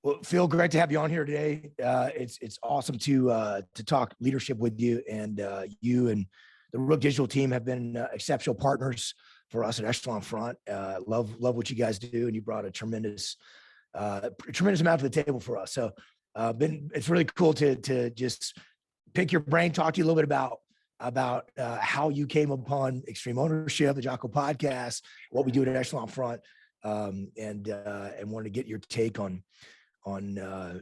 Well, Phil, great to have you on here today. It's awesome to talk leadership with you, and you and the Rook Digital team have been exceptional partners for us at Echelon Front. Love what you guys do, and you brought a tremendous amount to the table for us. So, it's really cool to just pick your brain, talk to you a little bit about how you came upon Extreme Ownership, the Jocko podcast, what we do at Echelon Front, and wanted to get your take on how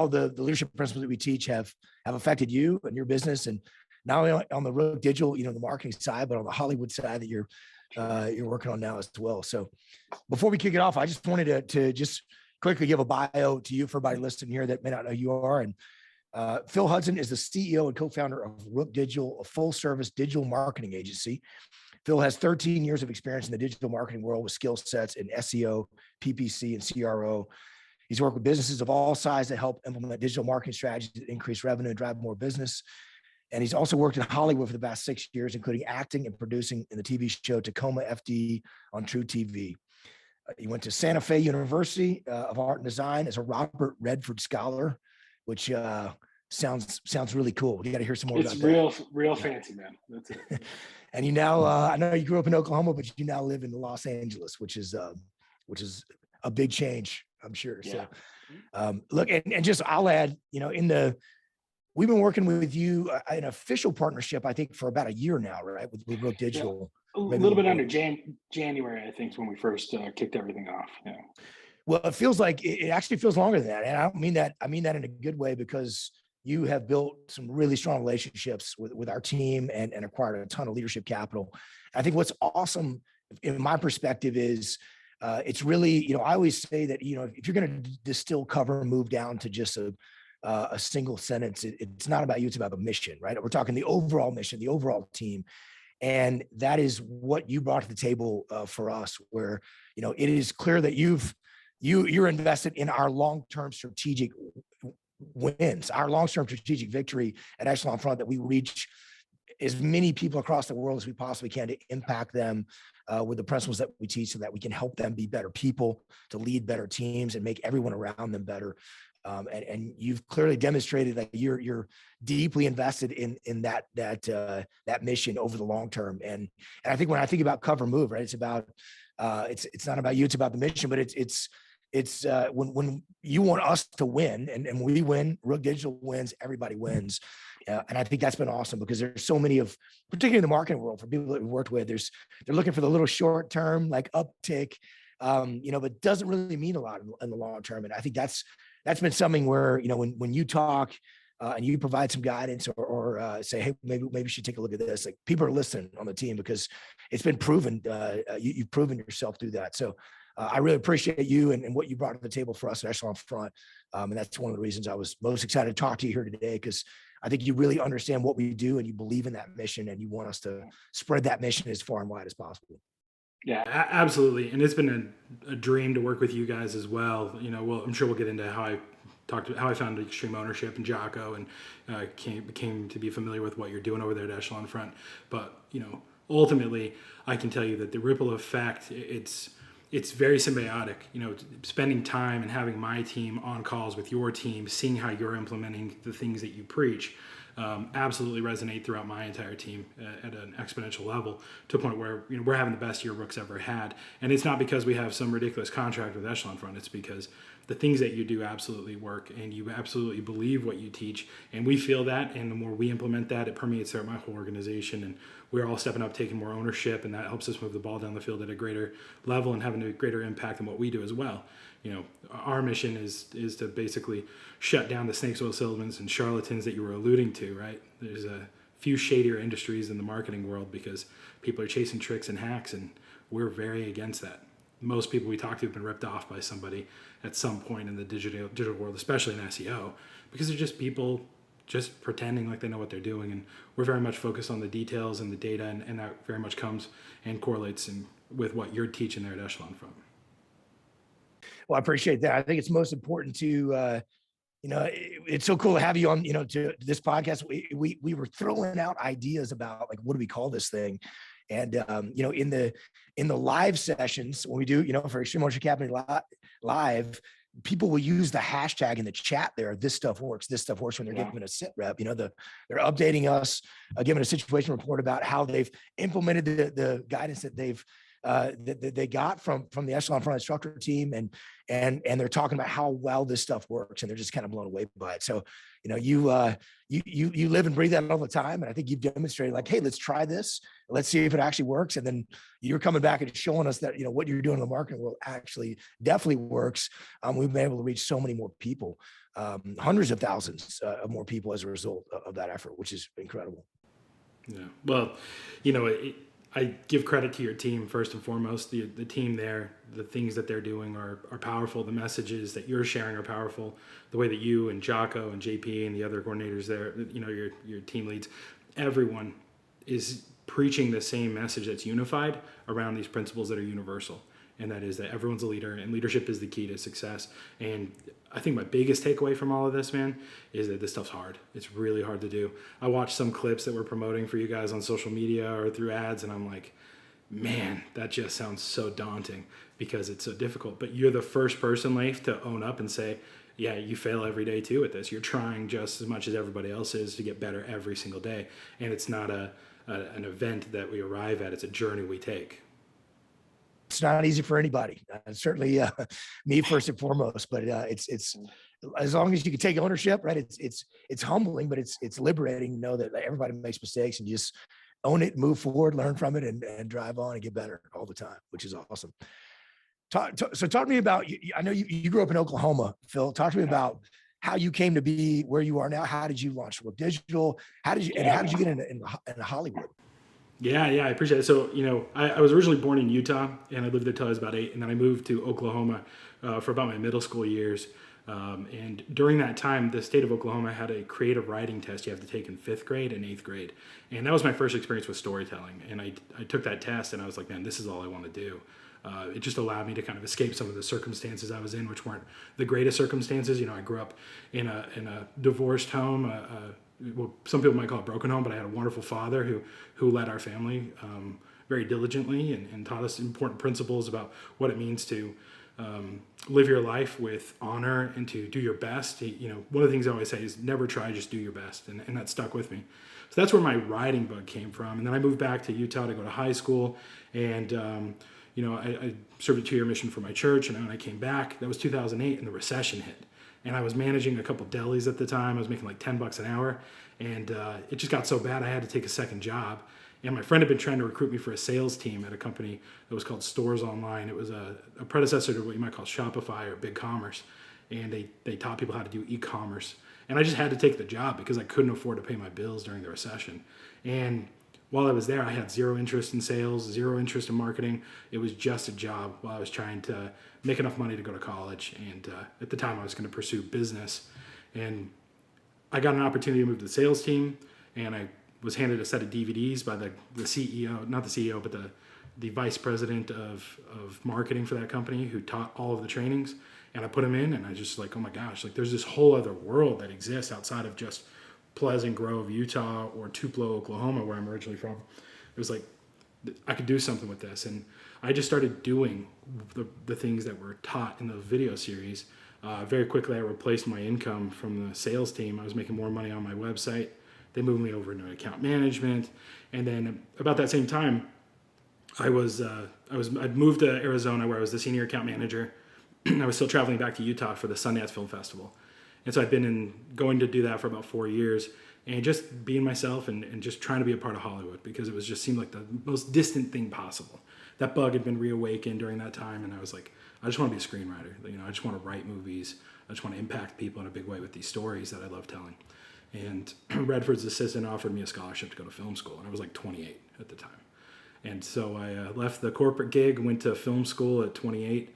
the leadership principles that we teach have affected you and your business, and not only on the Rook Digital, the marketing side, but on the Hollywood side that you're working on now as well. So before we kick it off, I just wanted to just quickly give a bio to you for everybody listening here that may not know who you are. And Phil Hudson is the CEO and co-founder of Rook Digital, a full-service digital marketing agency. Phil has 13 years of experience in the digital marketing world with skill sets in SEO, PPC, and CRO. He's worked with businesses of all sizes to help implement digital marketing strategies to increase revenue and drive more business. And he's also worked in Hollywood for the past 6 years, including acting and producing in the TV show Tacoma FD on True TV. He went to Santa Fe University of Art and Design as a Robert Redford Scholar, which sounds really cool. You got to hear some more about that. It's real fancy, man. That's it. And you now, I know you grew up in Oklahoma, but you now live in Los Angeles, which is a big change, I'm sure. Yeah. So, look, and just I'll add, we've been working with you in official partnership, I think, for about a year now, right? With Rook Digital. Yeah. A little bit under January, I think, is when we first kicked everything off. Yeah. Well, it actually feels longer than that, and I don't mean that. I mean that in a good way, because you have built some really strong relationships with our team and acquired a ton of leadership capital. I think what's awesome in my perspective is it's really, I always say that, if you're going to distill, cover, and move down to just a single sentence, it's not about you, it's about the mission, right? We're talking the overall mission, the overall team. And that is what you brought to the table for us, where, it is clear that you're invested in our long-term strategic wins, our long-term strategic victory at Echelon Front, that we reach as many people across the world as we possibly can to impact them with the principles that we teach, so that we can help them be better people, to lead better teams and make everyone around them better. And you've clearly demonstrated that you're deeply invested in that mission over the long term. And I think when I think about cover move, right, it's about it's not about you, it's about the mission, but it's when you want us to win, and we win, Rook Digital wins, everybody wins. And I think that's been awesome, because there's so many particularly in the marketing world, for people that we've worked with, they're looking for the little short term, like uptick, but doesn't really mean a lot in the long term. And I think that's been something where, when you talk and you provide some guidance or say, hey, maybe you should take a look at this, like, people are listening on the team, because it's been proven, you've proven yourself through that. So I really appreciate you and what you brought to the table for us at Echelon Front. And that's one of the reasons I was most excited to talk to you here today, because I think you really understand what we do, and you believe in that mission, and you want us to spread that mission as far and wide as possible. Yeah, absolutely. And it's been a dream to work with you guys as well. I'm sure we'll get into how I found Extreme Ownership and Jocko, and became to be familiar with what you're doing over there at Echelon Front. But, ultimately, I can tell you that the ripple effect, it's very symbiotic. Spending time and having my team on calls with your team, seeing how you're implementing the things that you preach, absolutely resonate throughout my entire team at an exponential level, to a point where we're having the best year Rook's ever had. And it's not because we have some ridiculous contract with Echelon Front. It's because the things that you do absolutely work, and you absolutely believe what you teach, and we feel that. And the more we implement that, it permeates throughout my whole organization, and we're all stepping up, taking more ownership, and that helps us move the ball down the field at a greater level and having a greater impact than what we do as well. Our mission is to basically shut down the snakes, oil salesmen, and charlatans that you were alluding to, right? There's a few shadier industries in the marketing world, because people are chasing tricks and hacks, and we're very against that. Most people we talk to have been ripped off by somebody at some point in the digital world, especially in SEO, because they're just people just pretending like they know what they're doing. And we're very much focused on the details and the data, and that very much comes and correlates with what you're teaching there at Echelon Front. Well, I appreciate that. I think it's most important to, it's so cool to have you on, to this podcast. We were throwing out ideas about, like, what do we call this thing? And, in the live sessions, when we do, for Extreme Ownership Academy live, people will use the hashtag in the chat there. This stuff works. This stuff works when they're giving a sit rep. They're updating us, giving a situation report about how they've implemented the guidance that that they got from the Echelon front instructor team, and they're talking about how well this stuff works, and they're just kind of blown away by it. So, you live and breathe that all the time, and I think you've demonstrated like, hey, let's try this, let's see if it actually works, and then you're coming back and showing us that what you're doing in the marketing world actually definitely works. We've been able to reach so many more people, hundreds of thousands of more people as a result of that effort, which is incredible. Yeah, well, I give credit to your team first and foremost. The team there, the things that they're doing are powerful. The messages that you're sharing are powerful. The way that you and Jocko and JP and the other coordinators there, your team leads, everyone is preaching the same message that's unified around these principles that are universal. And that is that everyone's a leader, and leadership is the key to success. And I think my biggest takeaway from all of this, man, is that this stuff's hard. It's really hard to do. I watched some clips that we're promoting for you guys on social media or through ads, and I'm like, man, that just sounds so daunting because it's so difficult. But you're the first person, Leif, to own up and say, yeah, you fail every day too at this. You're trying just as much as everybody else is to get better every single day. And it's not an event that we arrive at. It's a journey we take. It's not easy for anybody. Certainly me first and foremost, but it's as long as you can take ownership, right? It's humbling, but it's liberating to know that everybody makes mistakes and you just own it, move forward, learn from it, and drive on and get better all the time, which is awesome. So talk to me about, I know you grew up in Oklahoma, Phil. Talk to me about how you came to be where you are now. How did you launch Look Digital? How did you get into Hollywood? Yeah, I appreciate it. So, I was originally born in Utah, and I lived there till I was about 8, and then I moved to Oklahoma for about my middle school years. And during that time, the state of Oklahoma had a creative writing test you have to take in 5th grade and 8th grade. And that was my first experience with storytelling. And I took that test, and I was like, man, this is all I want to do. It just allowed me to kind of escape some of the circumstances I was in, which weren't the greatest circumstances. I grew up in a divorced home, well, some people might call it broken home, but I had a wonderful father who led our family very diligently and taught us important principles about what it means to live your life with honor and to do your best. One of the things I always say is never try, just do your best, and that stuck with me. So that's where my writing bug came from. And then I moved back to Utah to go to high school, and I served a 2-year mission for my church, and when I came back, that was 2008, and the recession hit. And I was managing a couple delis at the time. I was making like $10 an hour. And it just got so bad I had to take a second job. And my friend had been trying to recruit me for a sales team at a company that was called Stores Online. It was a predecessor to what you might call Shopify or BigCommerce. And they taught people how to do e-commerce. And I just had to take the job because I couldn't afford to pay my bills during the recession. And while I was there, I had zero interest in sales, zero interest in marketing. It was just a job while I was trying to make enough money to go to college. And at the time, I was going to pursue business. And I got an opportunity to move to the sales team, and I was handed a set of DVDs by the CEO, not the CEO, but the vice president of marketing for that company, who taught all of the trainings. And I put them in, and I just like, oh my gosh, like there's this whole other world that exists outside of just Pleasant Grove, Utah, or Tupelo, Oklahoma, where I'm originally from. It was like, I could do something with this. And I just started doing the things that were taught in the video series. Very quickly, I replaced my income from the sales team. I was making more money on my website. They moved me over into account management. And then about that same time, I'd moved to Arizona, where I was the senior account manager. I was still traveling back to Utah for the Sundance Film Festival. And so I'd been going to do that for about 4 years, and just being myself and just trying to be a part of Hollywood, because it was just seemed like the most distant thing possible. That bug had been reawakened during that time, and I was like, I just want to be a screenwriter. I just want to write movies. I just want to impact people in a big way with these stories that I love telling. And Redford's assistant offered me a scholarship to go to film school, and I was like 28 at the time. And so I left the corporate gig, went to film school at 28.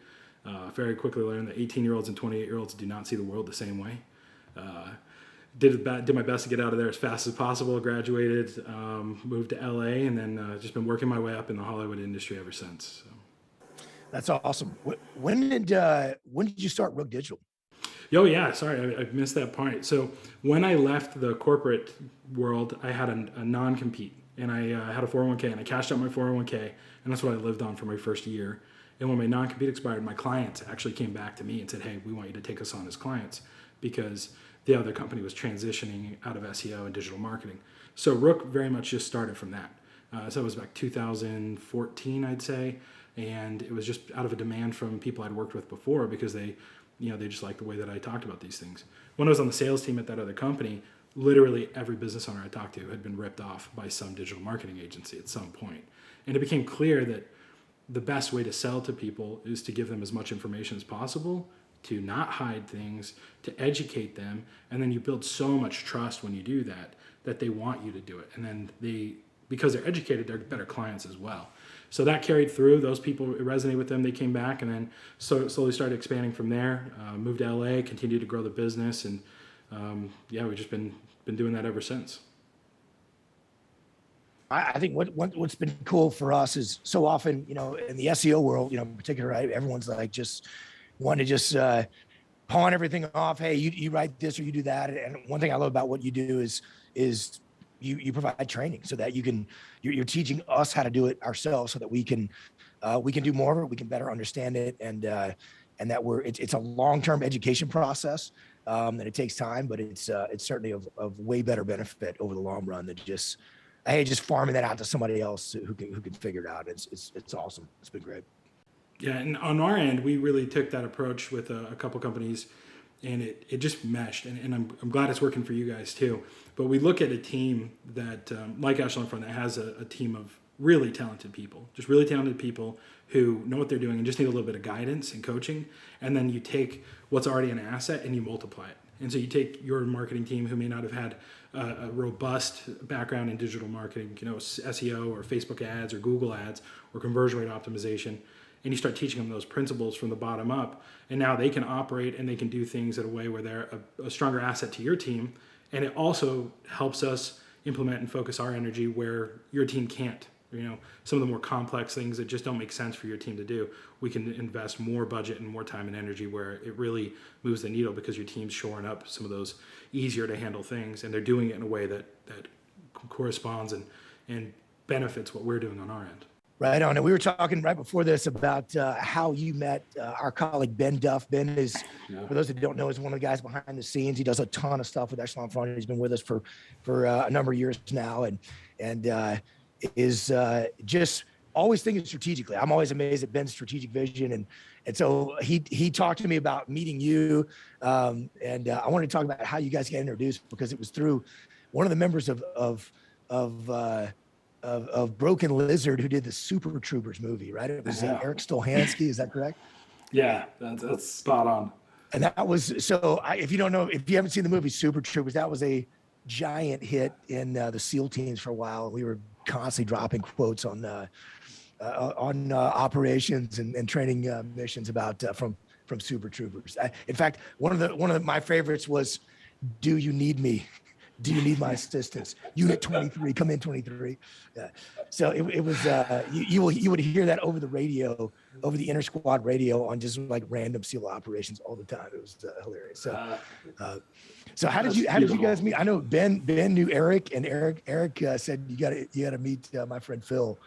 Very quickly learned that 18-year-olds and 28-year-olds do not see the world the same way. Did my best to get out of there as fast as possible, graduated, moved to LA, and then just been working my way up in the Hollywood industry ever since. So. That's awesome. When did you start Rogue Digital? Oh yeah, sorry, I missed that part. So when I left the corporate world, I had a non-compete, and I had a 401k, and I cashed out my 401k, and that's what I lived on for my first year. And when my non-compete expired, my clients actually came back to me and said, hey, we want you to take us on as clients, because the other company was transitioning out of SEO and digital marketing. So Rook very much just started from that. So it was back 2014, I'd say. And it was just out of a demand from people I'd worked with before, because they just liked the way that I talked about these things. When I was on the sales team at that other company, literally every business owner I talked to had been ripped off by some digital marketing agency at some point. And it became clear that the best way to sell to people is to give them as much information as possible, to not hide things, to educate them. And then you build so much trust when you do that, that they want you to do it. And then because they're educated, they're better clients as well. So that carried through. Those people, it resonated with them. They came back, and then slowly started expanding from there. Moved to LA, continued to grow the business, and we've just been doing that ever since. I think what's been cool for us is so often, in the SEO world, in particular, right, everyone's like just want to just pawn everything off. Hey, you write this or you do that. And one thing I love about what you do is you provide training so that you're teaching us how to do it ourselves, so that we can do more of it, we can better understand it, and that it's a long-term education process, and it takes time, but it's certainly of way better benefit over the long run than just farming that out to somebody else who can figure it out. It's awesome. It's been great. Yeah, and on our end, we really took that approach with a couple companies, and it just meshed. And I'm glad it's working for you guys too. But we look at a team that, like Echelon, that has a team of really talented people, just really talented people who know what they're doing and just need a little bit of guidance and coaching. And then you take what's already an asset and you multiply it. And so you take your marketing team, who may not have had a robust background in digital marketing, SEO or Facebook ads or Google ads or conversion rate optimization, and you start teaching them those principles from the bottom up. And now they can operate and they can do things in a way where they're a stronger asset to your team. And it also helps us implement and focus our energy where your team can't. Some of the more complex things that just don't make sense for your team to do, we can invest more budget and more time and energy where it really moves the needle, because your team's shoring up some of those easier to handle things, and they're doing it in a way that corresponds and benefits what we're doing on our end. Right on. And we were talking right before this about how you met our colleague, Ben Duff. Ben is, for those that don't know, is one of the guys behind the scenes. He does a ton of stuff with Echelon Front. He's been with us for a number of years now, and is just always thinking strategically. I'm always amazed at Ben's strategic vision. And so he talked to me about meeting you. And I wanted to talk about how you guys got introduced, because it was through one of the members of Broken Lizard, who did the Super Troopers movie, right? It was Eric Stolhansky. Is that correct? Yeah, that's spot on. And that was, so if you haven't seen the movie Super Troopers, that was a giant hit in the SEAL teams for a while. We were constantly dropping quotes on operations and training missions about from Super Troopers. In fact, one of my favorites was, "Do you need me? Do you need my assistance? Unit 23, come in 23." So it was you would hear that over the radio, over the inter squad radio, on just like random SEAL operations all the time. It was hilarious. So how did you guys meet? I know Ben knew Eric, and Eric said you got to meet my friend Phil.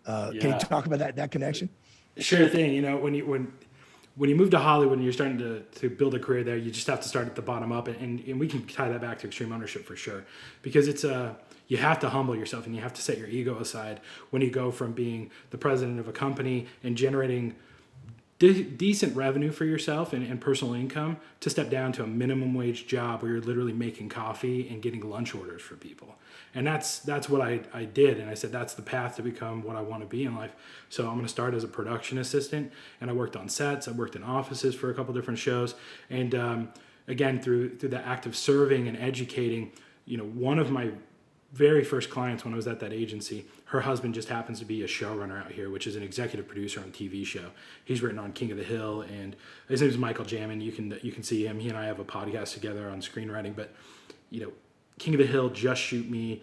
Can you talk about that connection? Sure thing. When you move to Hollywood and you're starting to build a career there, you just have to start at the bottom up, and we can tie that back to extreme ownership for sure, because it's you have to humble yourself and you have to set your ego aside when you go from being the president of a company and generating decent revenue for yourself and personal income, to step down to a minimum wage job where you're literally making coffee and getting lunch orders for people. And that's what I did. And I said, that's the path to become what I want to be in life. So I'm going to start as a production assistant. And I worked on sets. I worked in offices for a couple different shows. And again, through the act of serving and educating, one of my very first clients when I was at that agency, her husband just happens to be a showrunner out here, which is an executive producer on a TV show. He's written on King of the Hill, and his name is Michael Jamin. You can see him. He and I have a podcast together on screenwriting. But King of the Hill, Just Shoot Me,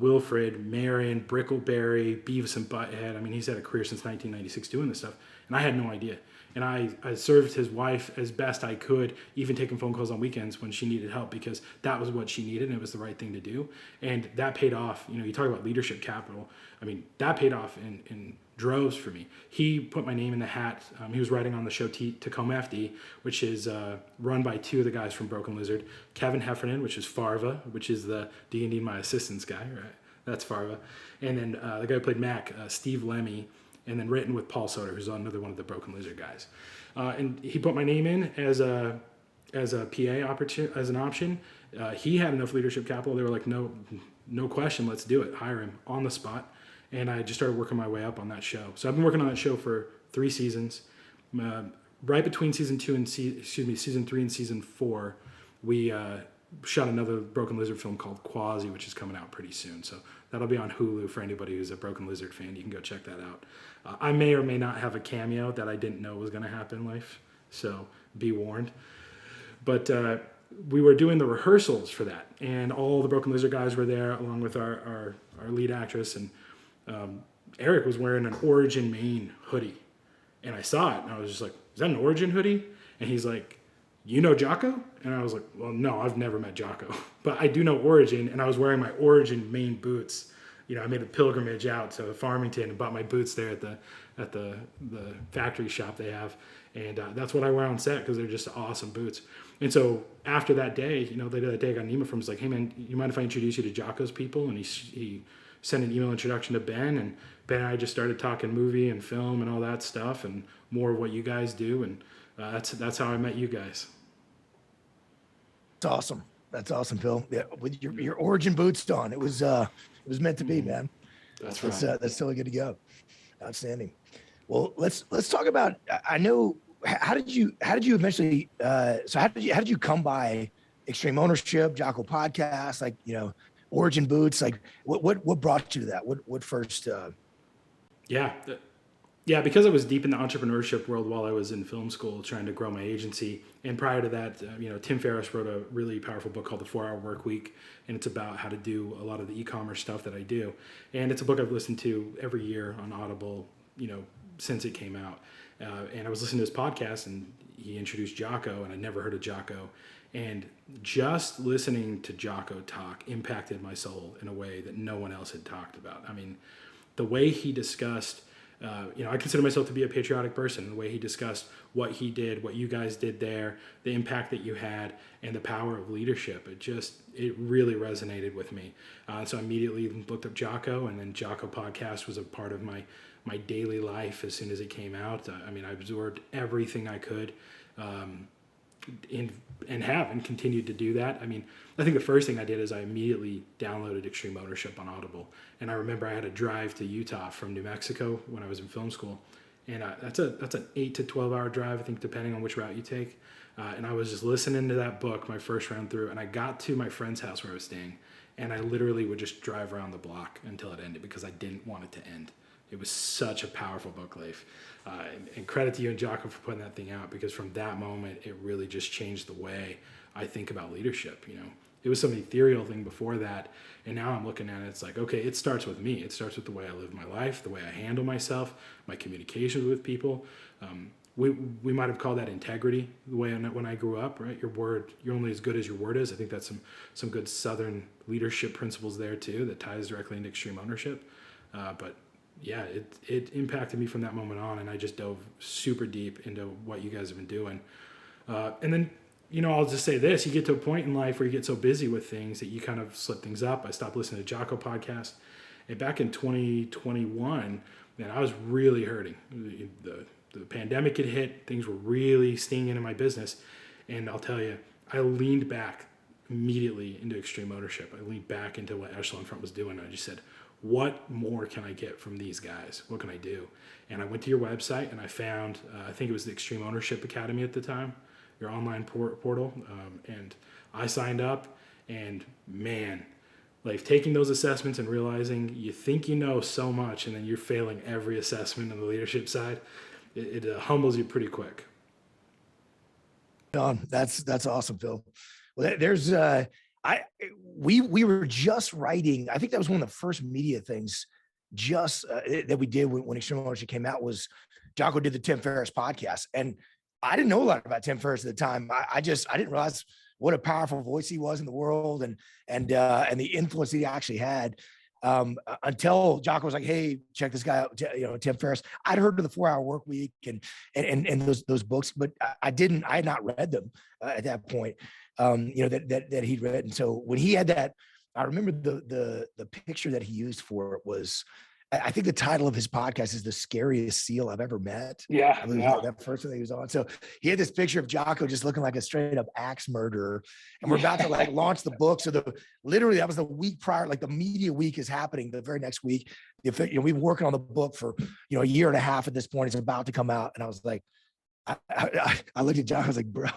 Wilfred, Marin, Brickleberry, Beavis and Butthead. I mean, he's had a career since 1996 doing this stuff, and I had no idea. And I served his wife as best I could, even taking phone calls on weekends when she needed help, because that was what she needed and it was the right thing to do. And that paid off. You know, you talk about leadership capital. I mean, that paid off in droves for me. He put my name in the hat. He was writing on the show Tacoma FD, which is run by two of the guys from Broken Lizard. Kevin Heffernan, which is Farva, which is the D&D My Assistants guy, right? That's Farva. And then the guy who played Mac, Steve Lemmy, and then written with Paul Soder, who's another one of the Broken Lizard guys. And he put my name in as a PA as an option. He had enough leadership capital. They were like, no question, let's do it. Hire him on the spot. And I just started working my way up on that show. So I've been working on that show for 3 seasons. Right between season 3 and season 4, we shot another Broken Lizard film called Quasi, which is coming out pretty soon. So that'll be on Hulu for anybody who's a Broken Lizard fan. You can go check that out. I may or may not have a cameo that I didn't know was going to happen, Leif. So be warned. But we were doing the rehearsals for that, and all the Broken Lizard guys were there, along with our lead actress. And Eric was wearing an Origin Maine hoodie. And I saw it, and I was just like, is that an Origin hoodie? And he's like, you know Jocko? And I was like, well, no, I've never met Jocko. But I do know Origin, and I was wearing my Origin Maine boots. You know, I made a pilgrimage out to Farmington and bought my boots there at the factory shop they have. And that's what I wear on set, because they're just awesome boots. And so after that day, you know, the day I got an email from him, was like, hey, man, you mind if I introduce you to Jocko's people? And he sent an email introduction to Ben, and Ben and I just started talking movie and film and all that stuff, and more of what you guys do. And that's how I met you guys. That's awesome. That's awesome, Phil. Yeah, with your Origin boots on, it was meant to be, man. That's right. That's totally good to go. Outstanding. Well, let's talk about. I know. How did you eventually? So how did you come by Extreme Ownership, Jocko Podcast, like, you know, Origin boots? Like what brought you to that? What first? Yeah, because I was deep in the entrepreneurship world while I was in film school trying to grow my agency. And prior to that, Tim Ferriss wrote a really powerful book called The 4-Hour Work Week. And it's about how to do a lot of the e-commerce stuff that I do. And it's a book I've listened to every year on Audible, since it came out. And I was listening to his podcast, and he introduced Jocko, and I'd never heard of Jocko. And just listening to Jocko talk impacted my soul in a way that no one else had talked about. I mean, the way he discussed, I consider myself to be a patriotic person. The way he discussed what he did, what you guys did there, the impact that you had, and the power of leadership, it really resonated with me. So I immediately looked up Jocko, and then Jocko Podcast was a part of my daily life as soon as it came out. I absorbed everything I could, and continued to do that. I think the first thing I did is I immediately downloaded Extreme Ownership on Audible. And I remember I had to drive to Utah from New Mexico when I was in film school. And that's an 8 to 12 hour drive, I think, depending on which route you take. And I was just listening to that book my first round through, and I got to my friend's house where I was staying, and I literally would just drive around the block until it ended, because I didn't want it to end. It was such a powerful book, Leif. And credit to you and Jocko for putting that thing out, because from that moment, it really just changed the way I think about leadership. It was some ethereal thing before that, and now I'm looking at it, it's like, okay, it starts with me. It starts with the way I live my life, the way I handle myself, my communications with people. We might have called that integrity, the way when I grew up, right? You're only as good as your word is. I think that's some good Southern leadership principles there too, that ties directly into Extreme Ownership. But yeah, it impacted me from that moment on, and I just dove super deep into what you guys have been doing. And then, I'll just say this, you get to a point in life where you get so busy with things that you kind of slip things up. I stopped listening to Jocko Podcast. And back in 2021, man, I was really hurting. The pandemic had hit, things were really stinging in my business. And I'll tell you, I leaned back immediately into Extreme Ownership. I leaned back into what Echelon Front was doing. I just said, what more can I get from these guys? What can I do? And I went to your website, and I found, I think it was the Extreme Ownership Academy at the time, your online portal. And I signed up, and man, like taking those assessments and realizing you think you know so much, and then you're failing every assessment on the leadership side, it humbles you pretty quick. That's awesome, Phil. Well, there's we were just writing. I think that was one of the first media things that we did when Extreme Ownership came out was Jocko did the Tim Ferriss podcast. And I didn't know a lot about Tim Ferriss at the time. I didn't realize what a powerful voice he was in the world and the influence he actually had. Until Jocko was like, "Hey, check this guy out," Tim Ferriss. I'd heard of the 4 Hour Work Week and those books, but I had not read them at that point. That he'd read. And so when he had that, I remember the picture that he used for it was, I think the title of his podcast is "The Scariest Seal I've Ever Met." Yeah, I believe that first one that he was on. So he had this picture of Jocko just looking like a straight up axe murderer, and we're about to like launch the book. So literally that was the week prior, like the media week is happening the very next week. We've been working on the book for a year and a half at this point. It's about to come out, and I was like, I looked at Jocko. I was like, bro,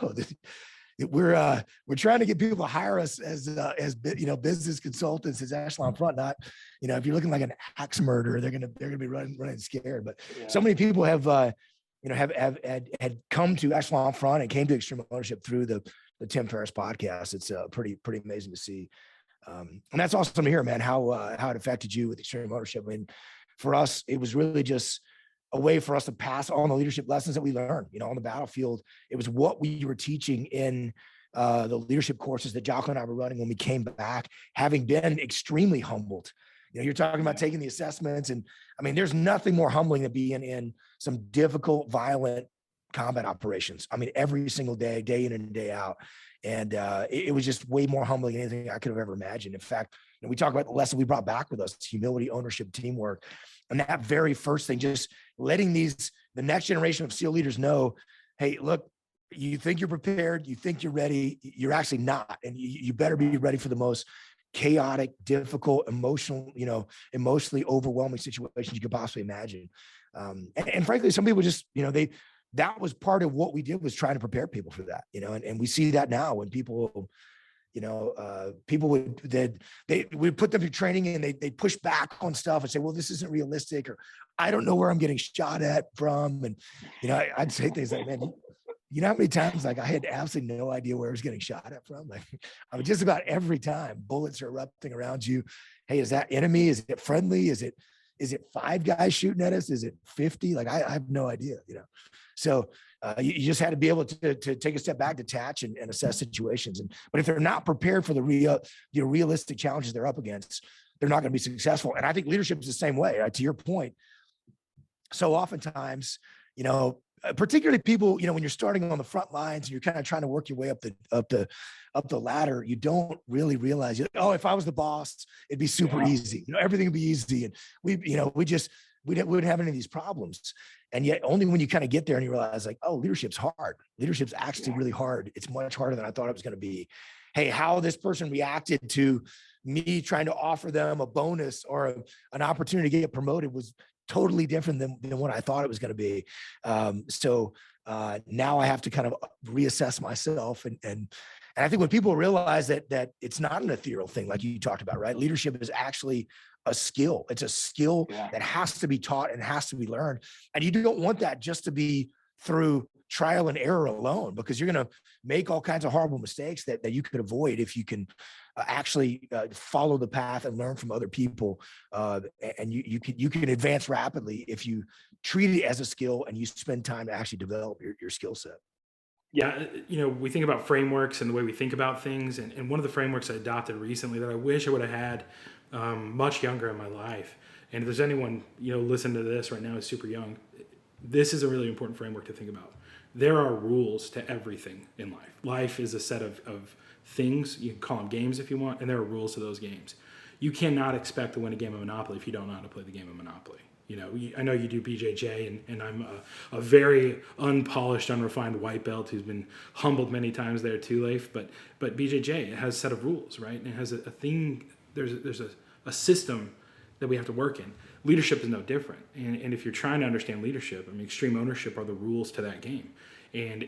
we're trying to get people to hire us as business consultants as Echelon Front. Not, if you're looking like an axe murderer, they're gonna be running scared. But so many people have had come to Echelon Front and came to Extreme Ownership through the Tim Ferriss podcast. It's pretty amazing to see, and that's awesome to hear, man. How it affected you with Extreme Ownership. I mean, for us, it was really just a way for us to pass on the leadership lessons that we learned, on the battlefield. It was what we were teaching in the leadership courses that Jocko and I were running when we came back, having been extremely humbled. You're talking about taking the assessments, and I mean, there's nothing more humbling than being in some difficult, violent combat operations. I mean, every single day, day in and day out. And it was just way more humbling than anything I could have ever imagined. In fact, we talk about the lesson we brought back with us: humility, ownership, teamwork. And that very first thing, just letting the next generation of SEAL leaders know, hey, look, you think you're prepared, you think you're ready, you're actually not. And you better be ready for the most chaotic, difficult, emotionally overwhelming situations you could possibly imagine. And frankly, some people just, that was part of what we did, was trying to prepare people for that, and we see that now when people, people would put them through training and they push back on stuff and say, well, this isn't realistic, or I don't know where I'm getting shot at from. And, I'd say things like, man, how many times, like, I had absolutely no idea where I was getting shot at from. Like, I mean, just about every time bullets are erupting around you. Hey, is that enemy? Is it friendly? Is it 5 guys shooting at us? Is it 50? Like, I have no idea, So you just had to be able to take a step back, detach, and assess situations. But if they're not prepared for the realistic challenges they're up against, they're not going to be successful. And I think leadership is the same way, right? To your point. So oftentimes, particularly people, when you're starting on the front lines and you're kind of trying to work your way up the ladder, you don't really realize, if I was the boss, it'd be super easy. Everything would be easy, and we wouldn't have any of these problems. And yet only when you kind of get there and you realize, like, oh, leadership's hard. Leadership's actually really hard. It's much harder than I thought it was going to be. Hey, how this person reacted to me trying to offer them a bonus or an opportunity to get promoted was totally different than what I thought it was going to be. So now I have to kind of reassess myself. And I think when people realize that it's not an ethereal thing, like you talked about, right? Leadership is actually a skill. It's a skill that has to be taught and has to be learned. And you don't want that just to be through trial and error alone, because you're going to make all kinds of horrible mistakes that you could avoid if you can actually follow the path and learn from other people. And you can advance rapidly if you treat it as a skill and you spend time to actually develop your skill set. Yeah, we think about frameworks and the way we think about things. And one of the frameworks I adopted recently that I wish I would have had much younger in my life. And if there's anyone, listen to this right now is super young, this is a really important framework to think about. There are rules to everything in life. Life is a set of things. You can call them games if you want, and there are rules to those games. You cannot expect to win a game of Monopoly if you don't know how to play the game of Monopoly. I know you do BJJ, and I'm a very unpolished, unrefined white belt who's been humbled many times there too, Leif. But BJJ, it has a set of rules, right? And it has a thing. There's a system that we have to work in. Leadership is no different. And if you're trying to understand leadership, I mean, extreme ownership are the rules to that game. And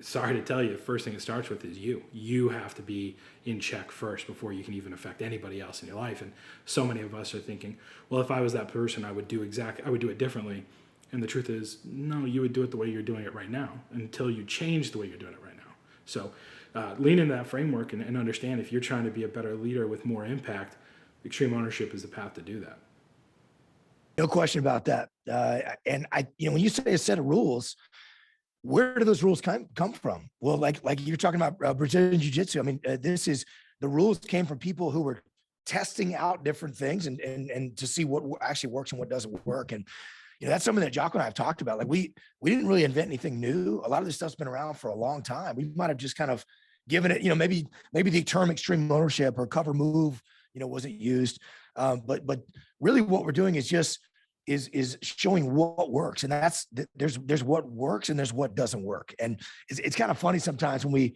sorry to tell you, the first thing it starts with is you. You have to be in check first before you can even affect anybody else in your life. And so many of us are thinking, well, if I was that person, I would do it differently. And the truth is, no, you would do it the way you're doing it right now until you change the way you're doing it right now. So lean into that framework and understand, if you're trying to be a better leader with more impact, extreme ownership is the path to do that. No question about that. And when you say a set of rules, where do those rules come from? Well, like you're talking about Brazilian Jiu-Jitsu. I mean, the rules came from people who were testing out different things and to see what actually works and what doesn't work. And that's something that Jocko and I have talked about. Like we didn't really invent anything new. A lot of this stuff's been around for a long time. We might have just kind of given it, maybe the term extreme ownership or cover move, wasn't used. But really what we're doing is just is showing what works. And there's what works and there's what doesn't work. And it's kind of funny sometimes when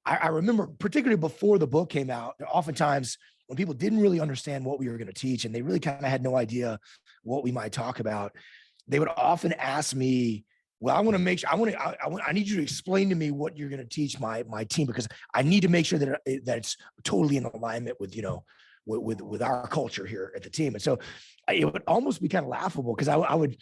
I remember particularly before the book came out, oftentimes when people didn't really understand what we were going to teach and they really kind of had no idea what we might talk about, they would often ask me, well, I want to make sure I need you to explain to me what you're going to teach my team, because I need to make sure that it's totally in alignment with, with our culture here at the team. And so it would almost be kind of laughable because I would,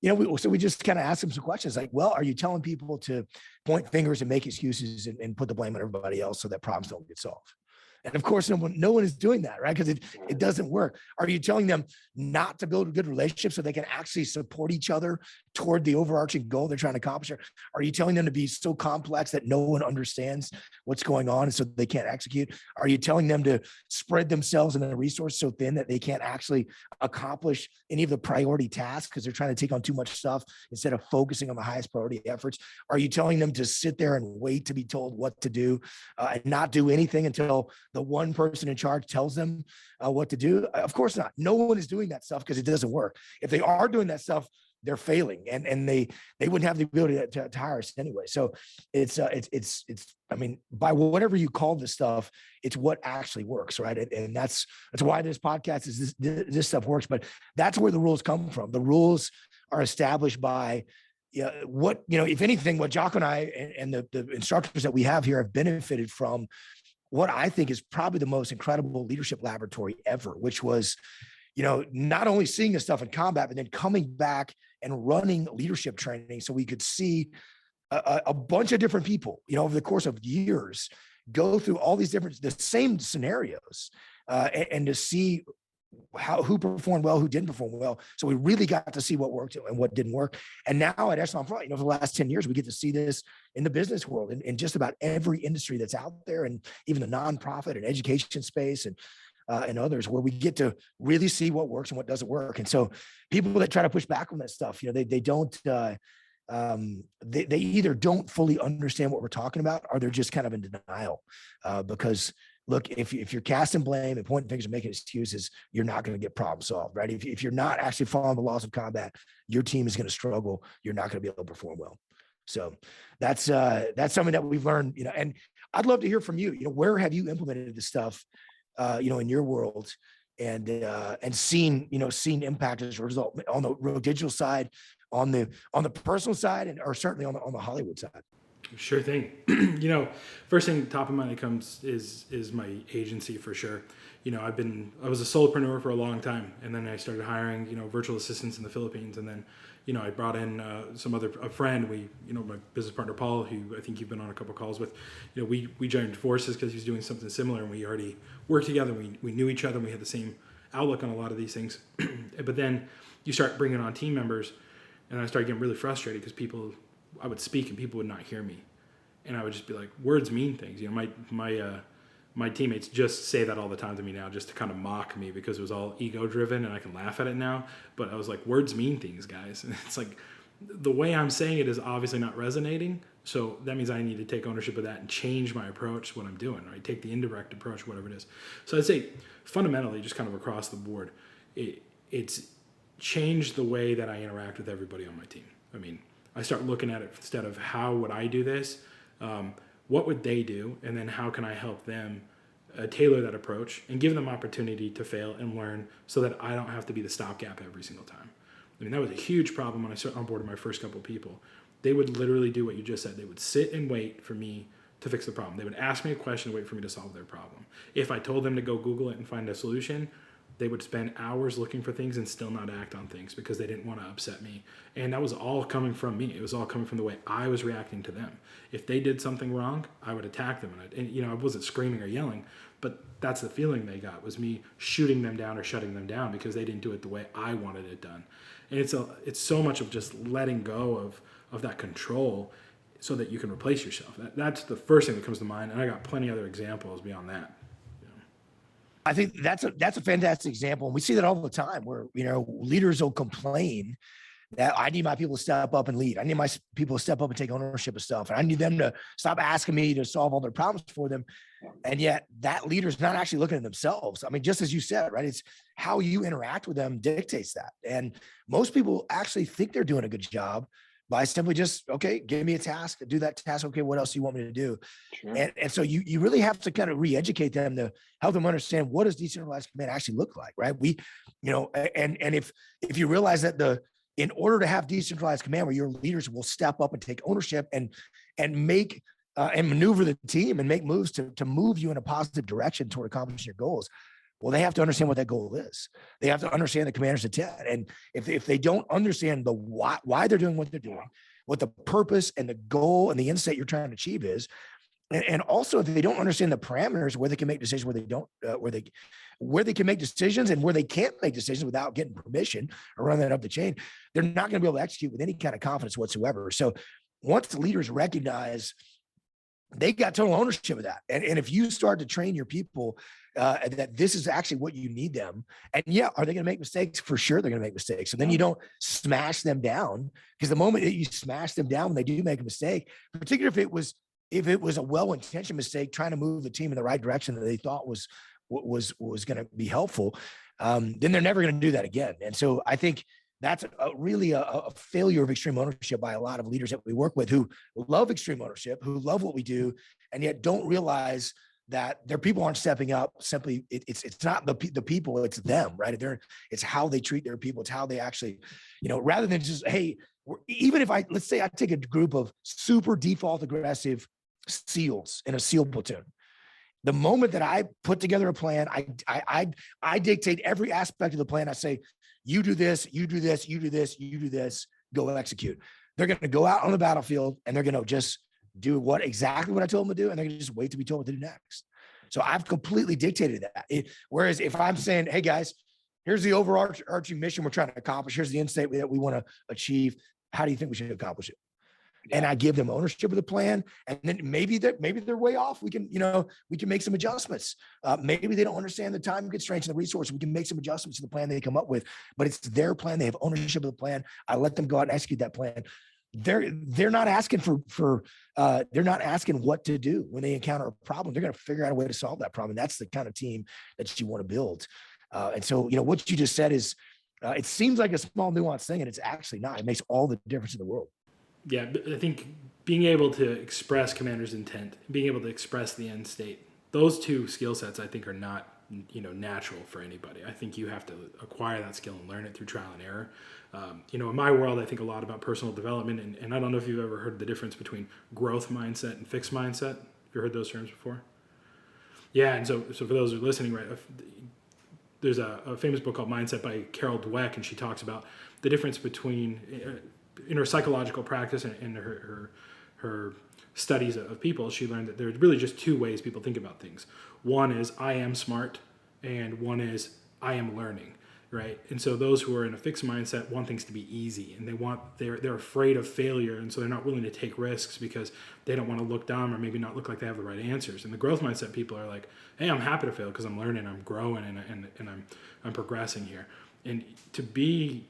so we just kind of ask them some questions like, well, are you telling people to point fingers and make excuses and put the blame on everybody else so that problems don't get solved? And of course, no one is doing that, right? Because it doesn't work. Are you telling them not to build a good relationship so they can actually support each other toward the overarching goal they're trying to accomplish? Or are you telling them to be so complex that no one understands what's going on and so they can't execute? Are you telling them to spread themselves and the resource so thin that they can't actually accomplish any of the priority tasks because they're trying to take on too much stuff instead of focusing on the highest priority efforts? Are you telling them to sit there and wait to be told what to do and not do anything until the one person in charge tells them what to do? Of course not. No one is doing that stuff because it doesn't work. If they are doing that stuff, they're failing, and they wouldn't have the ability to hire us anyway. So it's I mean, by whatever you call this stuff, it's what actually works, right? And that's why this podcast is this stuff works. But that's where the rules come from. The rules are established by if anything, what Jocko and I and the instructors that we have here have benefited from what I think is probably the most incredible leadership laboratory ever, which was, not only seeing this stuff in combat, but then coming back and running leadership training so we could see a bunch of different people, over the course of years, go through all these the same scenarios and to see who performed well, who didn't perform well. So we really got to see what worked and what didn't work. And now at Echelon Front, for the last 10 years, we get to see this in the business world in just about every industry that's out there, and even the nonprofit and education space and others, where we get to really see what works and what doesn't work. And so people that try to push back on that stuff, they don't, they either don't fully understand what we're talking about, or they're just kind of in denial because look, if you're casting blame and pointing fingers and making excuses, you're not going to get problem solved, right? If you're not actually following the laws of combat, your team is going to struggle. You're not going to be able to perform well. So that's something that we've learned, and I'd love to hear from you. Where have you implemented this stuff, in your world, and seen impact as a result on the real digital side, on the personal side, or certainly on the Hollywood side? Sure thing. First thing top of mind that comes is my agency for sure. I was a solopreneur for a long time, and then I started hiring, virtual assistants in the Philippines, and then, I brought in a friend. My business partner Paul, who I think you've been on a couple of calls with. We joined forces because he was doing something similar, and we already worked together. We knew each other, and we had the same outlook on a lot of these things. But then you start bringing on team members, and I started getting really frustrated because I would speak and people would not hear me, and I would just be like, words mean things. My teammates just say that all the time to me now, just to kind of mock me because it was all ego driven, and I can laugh at it now. But I was like, words mean things, guys. And it's like the way I'm saying it is obviously not resonating. So that means I need to take ownership of that and change my approach to what I'm doing, right? Take the indirect approach, whatever it is. So I'd say fundamentally, just kind of across the board, it's changed the way that I interact with everybody on my team. I mean, I start looking at it instead of how would I do this, what would they do, and then how can I help them tailor that approach and give them opportunity to fail and learn so that I don't have to be the stopgap every single time. I mean, that was a huge problem when I started on board with my first couple of people. They would literally do what you just said. They would sit and wait for me to fix the problem. They would ask me a question and wait for me to solve their problem. If I told them to go Google it and find a solution, they would spend hours looking for things and still not act on things because they didn't want to upset me. And that was all coming from me. It was all coming from the way I was reacting to them. If they did something wrong, I would attack them. And I wasn't screaming or yelling, but that's the feeling they got, was me shooting them down or shutting them down because they didn't do it the way I wanted it done. And it's so much of just letting go of that control so that you can replace yourself. That's the first thing that comes to mind. And I got plenty other examples beyond that. I think that's a fantastic example. And we see that all the time where, leaders will complain that I need my people to step up and lead. I need my people to step up and take ownership of stuff. And I need them to stop asking me to solve all their problems for them. And yet that leader's not actually looking at themselves. I mean, just as you said, right? It's how you interact with them dictates that. And most people actually think they're doing a good job by simply just, okay, give me a task, do that task. Okay, what else do you want me to do? Sure. And so you really have to kind of re-educate them to help them understand, what does decentralized command actually look like, right? And if you realize that in order to have decentralized command where your leaders will step up and take ownership and make and maneuver the team and make moves to move you in a positive direction toward accomplishing your goals, well, they have to understand what that goal is. They have to understand the commander's intent. And if they don't understand the why they're doing what they're doing, what the purpose and the goal and the insight you're trying to achieve is, and also if they don't understand the parameters where they can make decisions, where they don't, where they can make decisions and where they can't make decisions without getting permission or running that up the chain, they're not going to be able to execute with any kind of confidence whatsoever. So once the leaders recognize they got total ownership of that. And if you start to train your people that this is actually what you need them, and are they going to make mistakes? For sure, they're going to make mistakes. So then you don't smash them down, because the moment that you smash them down when they do make a mistake, particularly if it was a well-intentioned mistake trying to move the team in the right direction that they thought was going to be helpful, then they're never going to do that again. And so I think that's really a failure of extreme ownership by a lot of leaders that we work with who love extreme ownership, who love what we do, and yet don't realize that their people aren't stepping up. Simply, it's not the people, it's them, right? It's how they treat their people. It's how they actually, rather than just, hey, even if let's say I take a group of super default aggressive SEALs in a SEAL platoon. The moment that I put together a plan, I dictate every aspect of the plan. I say, you do this, you do this, you do this, you do this, go execute. They're going to go out on the battlefield and they're going to just do exactly what I told them to do. And they're going to just wait to be told what to do next. So I've completely dictated that. Whereas if I'm saying, hey guys, here's the overarching mission we're trying to accomplish. Here's the insight that we want to achieve. How do you think we should accomplish it? And I give them ownership of the plan. And then maybe they're way off. We can make some adjustments. Maybe they don't understand the time constraints and the resources. We can make some adjustments to the plan they come up with, but it's their plan. They have ownership of the plan. I let them go out and execute that plan. They're not asking they're not asking what to do when they encounter a problem. They're going to figure out a way to solve that problem. And that's the kind of team that you want to build. And so, what you just said is, it seems like a small nuanced thing, and it's actually not. It makes all the difference in the world. Yeah, I think being able to express commander's intent, being able to express the end state, those two skill sets I think are not, natural for anybody. I think you have to acquire that skill and learn it through trial and error. In my world, I think a lot about personal development, and I don't know if you've ever heard the difference between growth mindset and fixed mindset. Have you heard those terms before? Yeah, and so for those who are listening, right, there's a famous book called Mindset by Carol Dweck, and she talks about the difference between in her psychological practice and in her studies of people. She learned that there's really just two ways people think about things. One is I am smart, and one is I am learning, right? And so those who are in a fixed mindset want things to be easy, and they're afraid of failure, and so they're not willing to take risks because they don't want to look dumb or maybe not look like they have the right answers. And the growth mindset people are like, hey, I'm happy to fail because I'm learning, I'm growing, and I'm progressing here. And to be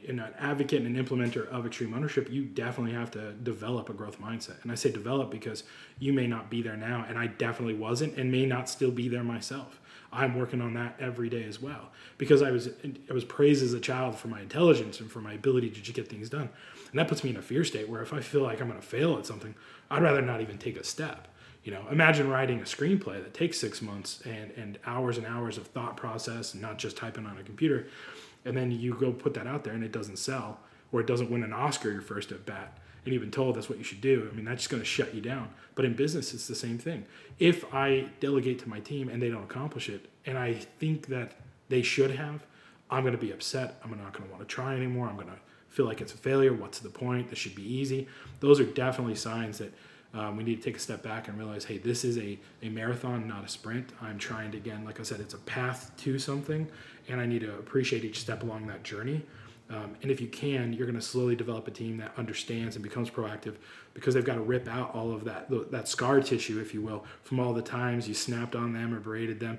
an advocate and an implementer of extreme ownership, you definitely have to develop a growth mindset. And I say develop because you may not be there now, and I definitely wasn't, and may not still be there myself. I'm working on that every day as well, because I was praised as a child for my intelligence and for my ability to just get things done. And that puts me in a fear state where if I feel like I'm going to fail at something, I'd rather not even take a step. Imagine writing a screenplay that takes 6 months and hours of thought process, and not just typing on a computer. And then you go put that out there and it doesn't sell, or it doesn't win an Oscar your first at bat, and you've been told that's what you should do. I mean, that's just going to shut you down. But in business, it's the same thing. If I delegate to my team and they don't accomplish it, and I think that they should have, I'm going to be upset. I'm not going to want to try anymore. I'm going to feel like it's a failure. What's the point? This should be easy. Those are definitely signs that we need to take a step back and realize, hey, this is a marathon, not a sprint. I'm trying to, again, like I said, it's a path to something, and I need to appreciate each step along that journey. And if you can, you're going to slowly develop a team that understands and becomes proactive, because they've got to rip out all of that scar tissue, if you will, from all the times you snapped on them or berated them.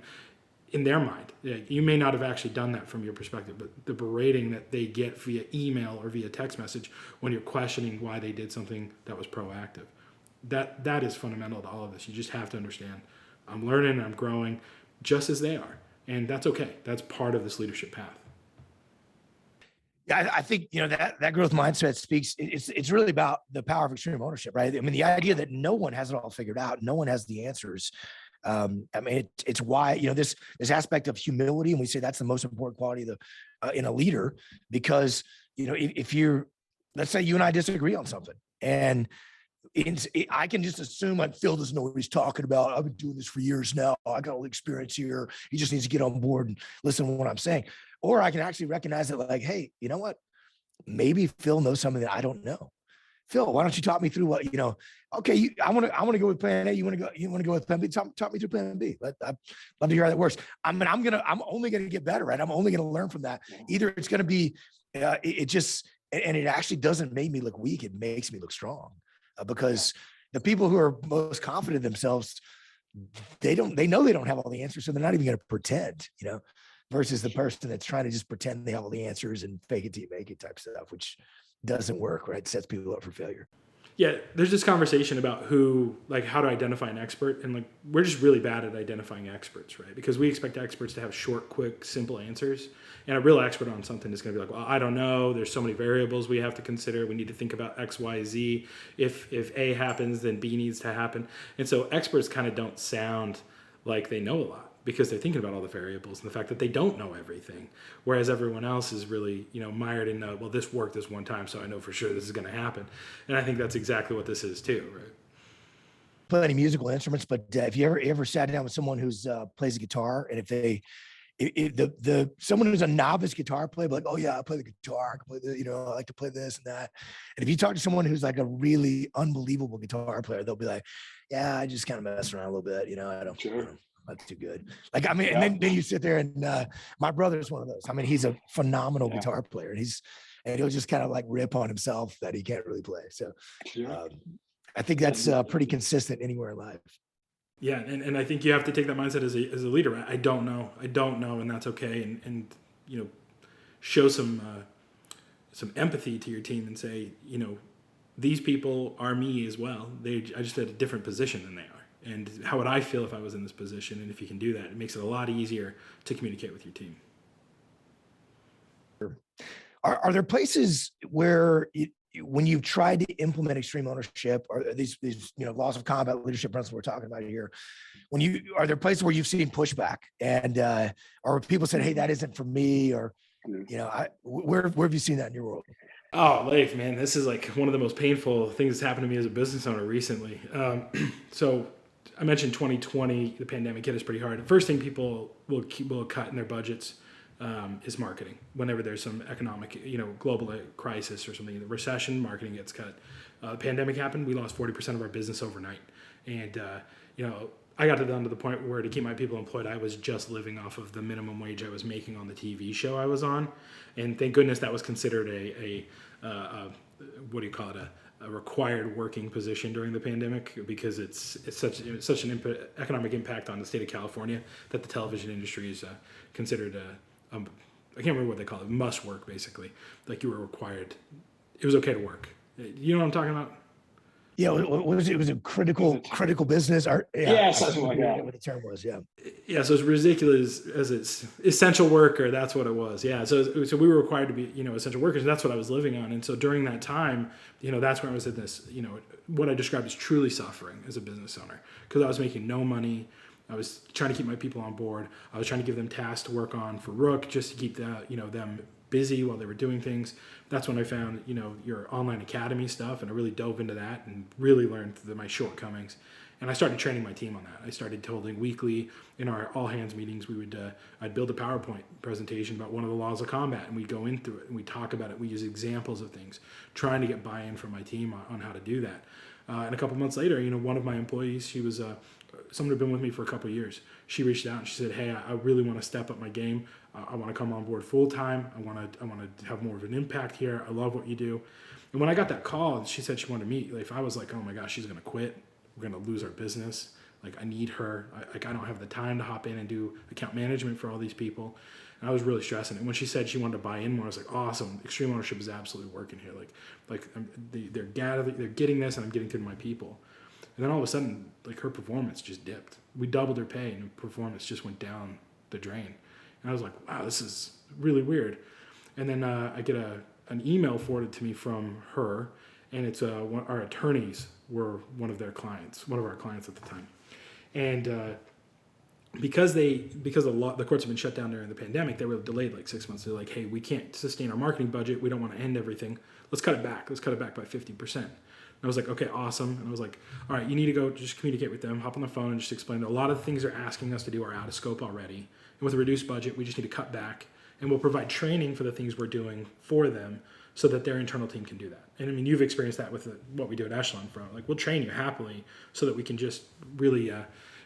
In their mind, you may not have actually done that from your perspective, but the berating that they get via email or via text message when you're questioning why they did something that was proactive, that is fundamental to all of this. You just have to understand, I'm learning, I'm growing just as they are, and that's okay. That's part of this leadership path. Yeah, I think, that growth mindset speaks. It's really about the power of extreme ownership, right? I mean, the idea that no one has it all figured out, no one has the answers. I mean, it's why, this aspect of humility, and we say that's the most important quality of in a leader, because, if you're, let's say you and I disagree on something, and I can just assume like Phil doesn't know what he's talking about. I've been doing this for years now. I got all the experience here. He just needs to get on board and listen to what I'm saying. Or I can actually recognize that, like, hey, you know what? Maybe Phil knows something that I don't know. Phil, why don't you talk me through what, okay, I want to go with plan A. You want to go with plan B? Talk me through plan B. I'd love to hear how that works. I'm only going to get better, right? I'm only going to learn from that. Either it's going to be, and it actually doesn't make me look weak. It makes me look strong, because the people who are most confident in themselves, they know they don't have all the answers. So they're not even going to pretend, versus the person that's trying to just pretend they have all the answers and fake it till you make it type stuff, which doesn't work, right? It sets people up for failure. Yeah, there's this conversation about how to identify an expert, and we're just really bad at identifying experts, right? Because we expect experts to have short, quick, simple answers, and a real expert on something is going to be like, well, I don't know. There's so many variables we have to consider. We need to think about X, Y, Z. If A happens, then B needs to happen, and so experts kind of don't sound like they know a lot, because they're thinking about all the variables and the fact that they don't know everything. Whereas everyone else is really, mired in, well, this worked this one time, so I know for sure this is going to happen. And I think that's exactly what this is too, right? Play any musical instruments, but if you ever sat down with someone who's plays a guitar, and if someone who's a novice guitar player, like, oh yeah, I play the guitar, I can play the, I like to play this and that. And if you talk to someone who's like a really unbelievable guitar player, they'll be like, yeah, I just kind of mess around a little bit, I don't. Sure. That's too good. And then you sit there, and my brother's one of those. I mean, he's a phenomenal guitar player, and he'll just kind of like rip on himself that he can't really play. So I think that's pretty consistent anywhere in life. Yeah. And I think you have to take that mindset as a leader. I don't know. And that's okay. And show some empathy to your team and say, these people are me as well. I just at a different position than they are. And how would I feel if I was in this position? And if you can do that, it makes it a lot easier to communicate with your team. Are there places where when you've tried to implement extreme ownership, or these laws of combat leadership principles we're talking about here, are there places where you've seen pushback, and or people said, hey, that isn't for me, or where have you seen that in your world? Oh, Leif, man, this is like one of the most painful things that's happened to me as a business owner recently. So I mentioned 2020, the pandemic hit us pretty hard. The first thing people will cut in their budgets is marketing. Whenever there's some economic, global crisis or something, the recession, marketing gets cut. The pandemic happened, we lost 40% of our business overnight. And, I got down to the point where to keep my people employed, I was just living off of the minimum wage I was making on the TV show I was on. And thank goodness that was considered a required working position during the pandemic, because it's such an economic impact on the state of California that the television industry is considered I can't remember what they call it, must work, basically. Like you were required. It was okay to work. You know what I'm talking about? Yeah, it was a critical business. Something like that. What the term was, yeah. Yeah, so it's ridiculous as it's essential worker. That's what it was. Yeah, so we were required to be, essential workers, and that's what I was living on. And so during that time, that's when I was in this, what I described as truly suffering as a business owner, because I was making no money. I was trying to keep my people on board. I was trying to give them tasks to work on for Rook, just to keep them busy while they were doing things. That's when I found, your online academy stuff, and I really dove into that and really learned my shortcomings. And I started training my team on that. I started holding weekly in our all hands meetings. I'd build a PowerPoint presentation about one of the laws of combat, and we'd go into it and we talk about it. We use examples of things, trying to get buy-in from my team on how to do that. And a couple months later, one of my employees, she was someone who'd been with me for a couple of years. She reached out and she said, "Hey, I really want to step up my game. I want to come on board full time. I want to have more of an impact here. I love what you do." And when I got that call, she said she wanted to meet. Like, I was like, "Oh my gosh, she's gonna quit. We're going to lose our business. Like, I need her. I don't have the time to hop in and do account management for all these people." And I was really stressing. And when she said she wanted to buy in more, I was like, awesome. Extreme ownership is absolutely working here. They're getting this, and I'm getting to my people. And then all of a sudden, like, her performance just dipped. We doubled her pay, and her performance just went down the drain. And I was like, wow, this is really weird. And then I get an email forwarded to me from her, and it's our attorneys were one of our clients at the time. And because the courts have been shut down during the pandemic, they were delayed like 6 months. They're like, "Hey, we can't sustain our marketing budget. We don't want to end everything. Let's cut it back. Let's cut it back by 50%. And I was like, "Okay, awesome." And I was like, "All right, you need to go just communicate with them, hop on the phone and just explain that a lot of the things they're asking us to do are out of scope already. And with a reduced budget, we just need to cut back, and we'll provide training for the things we're doing for them so that their internal team can do that." And I mean, you've experienced that with what we do at Echelon. Like, we'll train you happily so that we can just really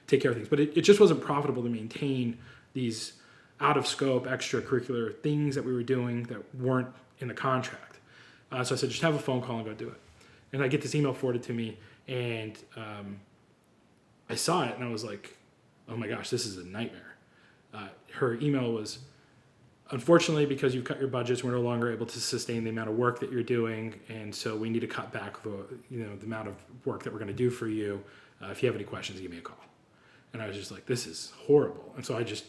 take care of things. But it just wasn't profitable to maintain these out of scope extracurricular things that we were doing that weren't in the contract. So I said, just have a phone call and go do it. And I get this email forwarded to me, and I saw it, and I was like, oh my gosh, this is a nightmare. Her email was, "Unfortunately, because you've cut your budgets, we're no longer able to sustain the amount of work that you're doing, and so we need to cut back the amount of work that we're going to do for you. If you have any questions, give me a call." And I was just like, this is horrible. And so I just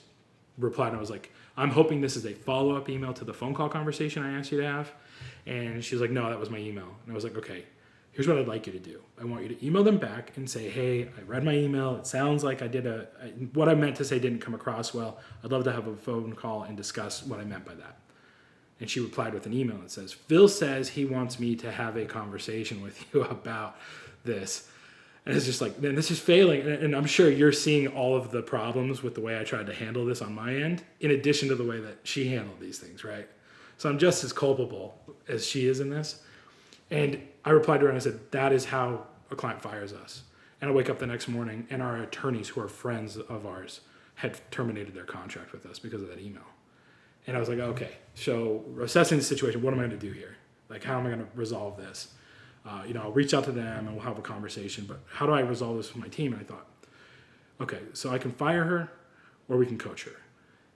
replied, and I was like, "I'm hoping this is a follow-up email to the phone call conversation I asked you to have." And she was like, "No, that was my email." And I was like, "Okay, here's what I'd like you to do. I want you to email them back and say, 'Hey, I read my email. It sounds like what I meant to say didn't come across well. I'd love to have a phone call and discuss what I meant by that.'" And she replied with an email that says, "Phil says he wants me to have a conversation with you about this." And it's just like, man, this is failing. And I'm sure you're seeing all of the problems with the way I tried to handle this on my end, in addition to the way that she handled these things, right? So I'm just as culpable as she is in this. And I replied to her and I said, that is how a client fires us. And I wake up the next morning and our attorneys, who are friends of ours, had terminated their contract with us because of that email. And I was like, okay, so assessing the situation, what am I going to do here? Like, how am I going to resolve this? I'll reach out to them and we'll have a conversation, but how do I resolve this with my team? And I thought, okay, so I can fire her or we can coach her.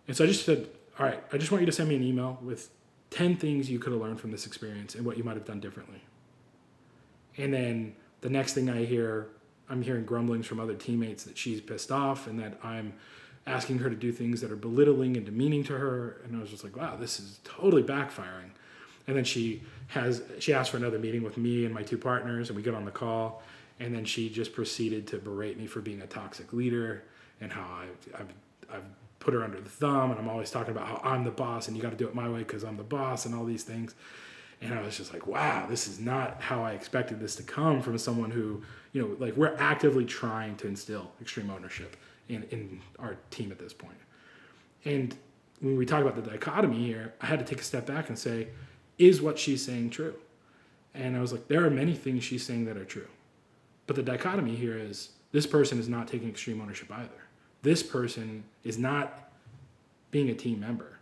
And so I just said, all right, I just want you to send me an email with 10 things you could have learned from this experience and what you might have done differently. And then the next thing I'm hearing grumblings from other teammates that she's pissed off and that I'm asking her to do things that are belittling and demeaning to her. And I was just like, wow, this is totally backfiring. And then she asked for another meeting with me and my two partners, and we get on the call. And then she just proceeded to berate me for being a toxic leader and how I've put her under the thumb, and I'm always talking about how I'm the boss and you got to do it my way because I'm the boss and all these things. And I was just like, wow, this is not how I expected this to come from someone who, like, we're actively trying to instill extreme ownership in our team at this point. And when we talk about the dichotomy here, I had to take a step back and say, is what she's saying true? And I was like, there are many things she's saying that are true. But the dichotomy here is this person is not taking extreme ownership either. This person is not being a team member.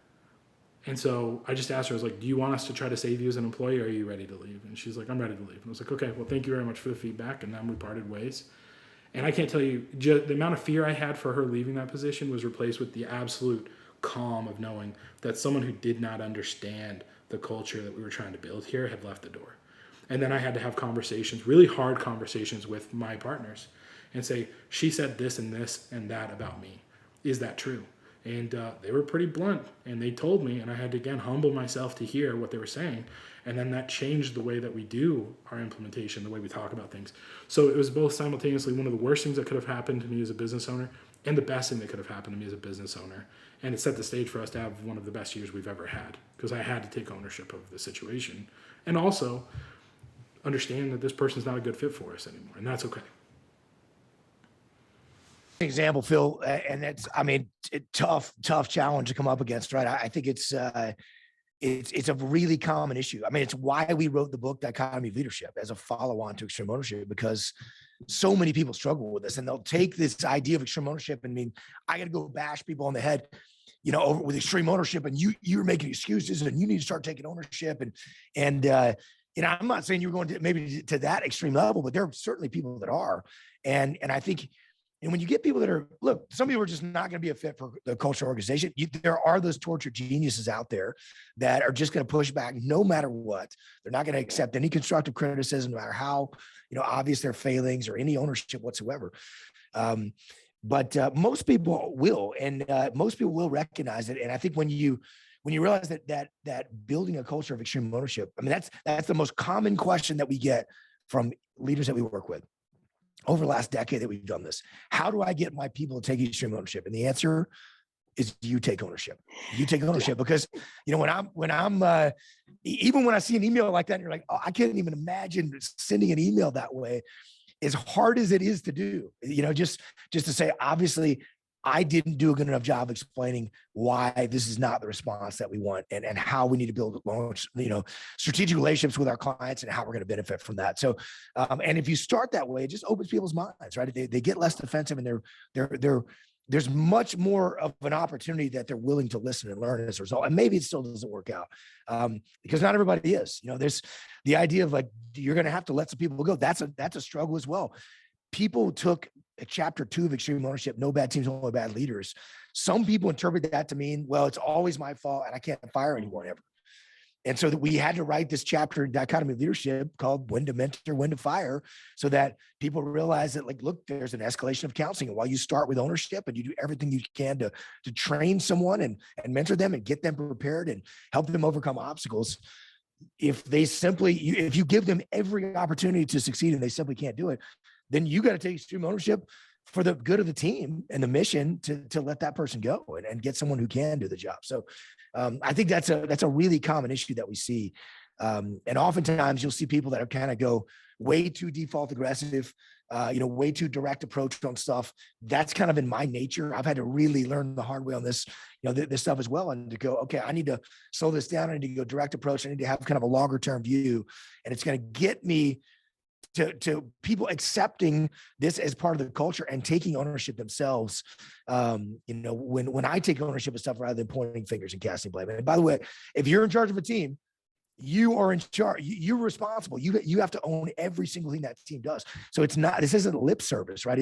And so I just asked her, I was like, do you want us to try to save you as an employee, or are you ready to leave? And she's like, I'm ready to leave. And I was like, okay, well, thank you very much for the feedback. And then we parted ways. And I can't tell you, the amount of fear I had for her leaving that position was replaced with the absolute calm of knowing that someone who did not understand the culture that we were trying to build here had left the door. And then I had to have conversations, really hard conversations with my partners and say, she said this and that about me. Is that true? And they were pretty blunt, and they told me, and I had to, again, humble myself to hear what they were saying. And then that changed the way that we do our implementation, the way we talk about things. So it was both simultaneously one of the worst things that could have happened to me as a business owner and the best thing that could have happened to me as a business owner. And it set the stage for us to have one of the best years we've ever had, because I had to take ownership of the situation and also understand that this person's not a good fit for us anymore, and that's okay. example, Phil, and that's, I mean, tough challenge to come up against, right? I think it's a really common issue. I mean, it's why we wrote the book, Dichotomy of Leadership, as a follow-on to extreme ownership, because so many people struggle with this, and they'll take this idea of extreme ownership and mean, I got to go bash people on the head, over with extreme ownership, and you're making excuses, and you need to start taking ownership. And I'm not saying you're going to maybe to that extreme level, but there are certainly people that are. And I think, and when you get people that are, look, some people are just not going to be a fit for the cultural organization. There are those tortured geniuses out there that are just going to push back no matter what. They're not going to accept any constructive criticism, no matter how, obvious their failings or any ownership whatsoever. But most people will, and most people will recognize it. And I think when you realize that building a culture of extreme ownership, I mean, that's the most common question that we get from leaders that we work with over the last decade that we've done this. How do I get my people to take extreme ownership? And the answer is you take ownership. You take ownership because, when I'm even when I see an email like that, and you're like, oh, I can't even imagine sending an email that way. As hard as it is to do, just to say, obviously, I didn't do a good enough job explaining why this is not the response that we want, and how we need to build long, strategic relationships with our clients and how we're going to benefit from that. So, and if you start that way, it just opens people's minds, right? They get less defensive, and there's much more of an opportunity that they're willing to listen and learn as a result. And maybe it still doesn't work out because not everybody is. There's the idea of like, you're going to have to let some people go. That's a struggle as well. People took chapter 2 of extreme ownership, no bad teams, only bad leaders. Some people interpret that to mean, well, it's always my fault and I can't fire anyone ever. And so that we had to write this chapter in Dichotomy of Leadership called When to Mentor, When to Fire, so that people realize that, like, look, there's an escalation of counseling. And while you start with ownership and you do everything you can to train someone and mentor them and get them prepared and help them overcome obstacles, if you give them every opportunity to succeed and they simply can't do it, then you got to take extreme ownership for the good of the team and the mission to let that person go and get someone who can do the job. So I think that's a really common issue that we see. And oftentimes you'll see people that are kind of go way too default aggressive, way too direct approach on stuff. That's kind of in my nature. I've had to really learn the hard way on this, this stuff as well. And to go, okay, I need to slow this down. I need to go direct approach. I need to have kind of a longer term view, and it's going to get me to people accepting this as part of the culture and taking ownership themselves. When I take ownership of stuff rather than pointing fingers and casting blame. And by the way, if you're in charge of a team, you are in charge. You're responsible. You have to own every single thing that team does. So this isn't lip service, right?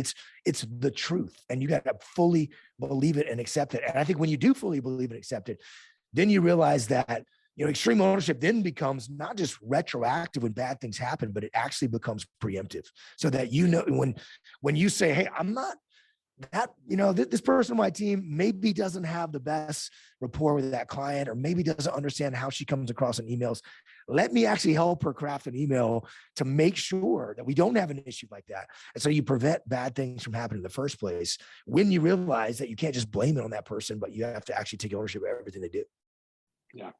It's the truth, and you got to fully believe it and accept it. And I think when you do fully believe and accept it, then you realize that extreme ownership then becomes not just retroactive when bad things happen, but it actually becomes preemptive, so that when you say, hey, I'm not that, this person on my team maybe doesn't have the best rapport with that client, or maybe doesn't understand how she comes across in emails. Let me actually help her craft an email to make sure that we don't have an issue like that. And so you prevent bad things from happening in the first place, when you realize that you can't just blame it on that person, but you have to actually take ownership of everything they do. Yeah,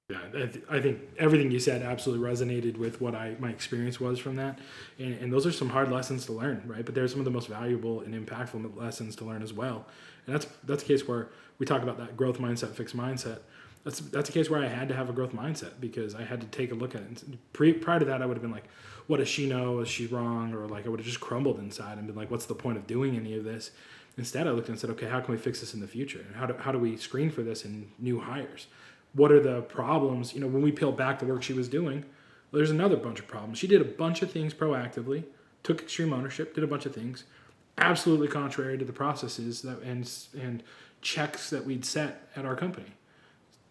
I think everything you said absolutely resonated with what my experience was from that, and those are some hard lessons to learn, right? But they're some of the most valuable and impactful lessons to learn as well. And that's a case where we talk about that growth mindset, fixed mindset. That's a case where I had to have a growth mindset, because I had to take a look at it. Prior to that, I would have been like, what does she know? Is she wrong? Or like I would have just crumbled inside and been like, what's the point of doing any of this? Instead, I looked and said, okay, how can we fix this in the future? And how do we screen for this in new hires? What are the problems? When we peeled back the work she was doing, there's another bunch of problems. She did a bunch of things proactively, took extreme ownership, did a bunch of things absolutely contrary to the processes and checks that we'd set at our company,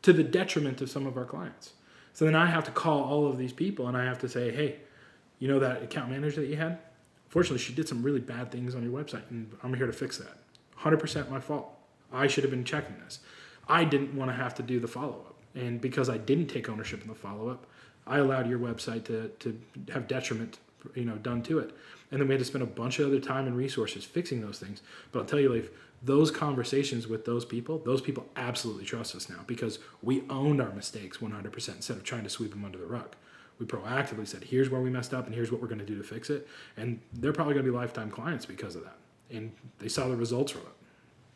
to the detriment of some of our clients. So then I have to call all of these people and I have to say, hey, that account manager that you had? Fortunately, she did some really bad things on your website, and I'm here to fix that. 100% my fault. I should have been checking this. I didn't want to have to do the follow-up. And because I didn't take ownership in the follow-up, I allowed your website to have detriment, done to it. And then we had to spend a bunch of other time and resources fixing those things. But I'll tell you, Leif, those conversations with those people absolutely trust us now, because we owned our mistakes 100% instead of trying to sweep them under the rug. We proactively said, here's where we messed up and here's what we're going to do to fix it. And they're probably going to be lifetime clients because of that. And they saw the results from it.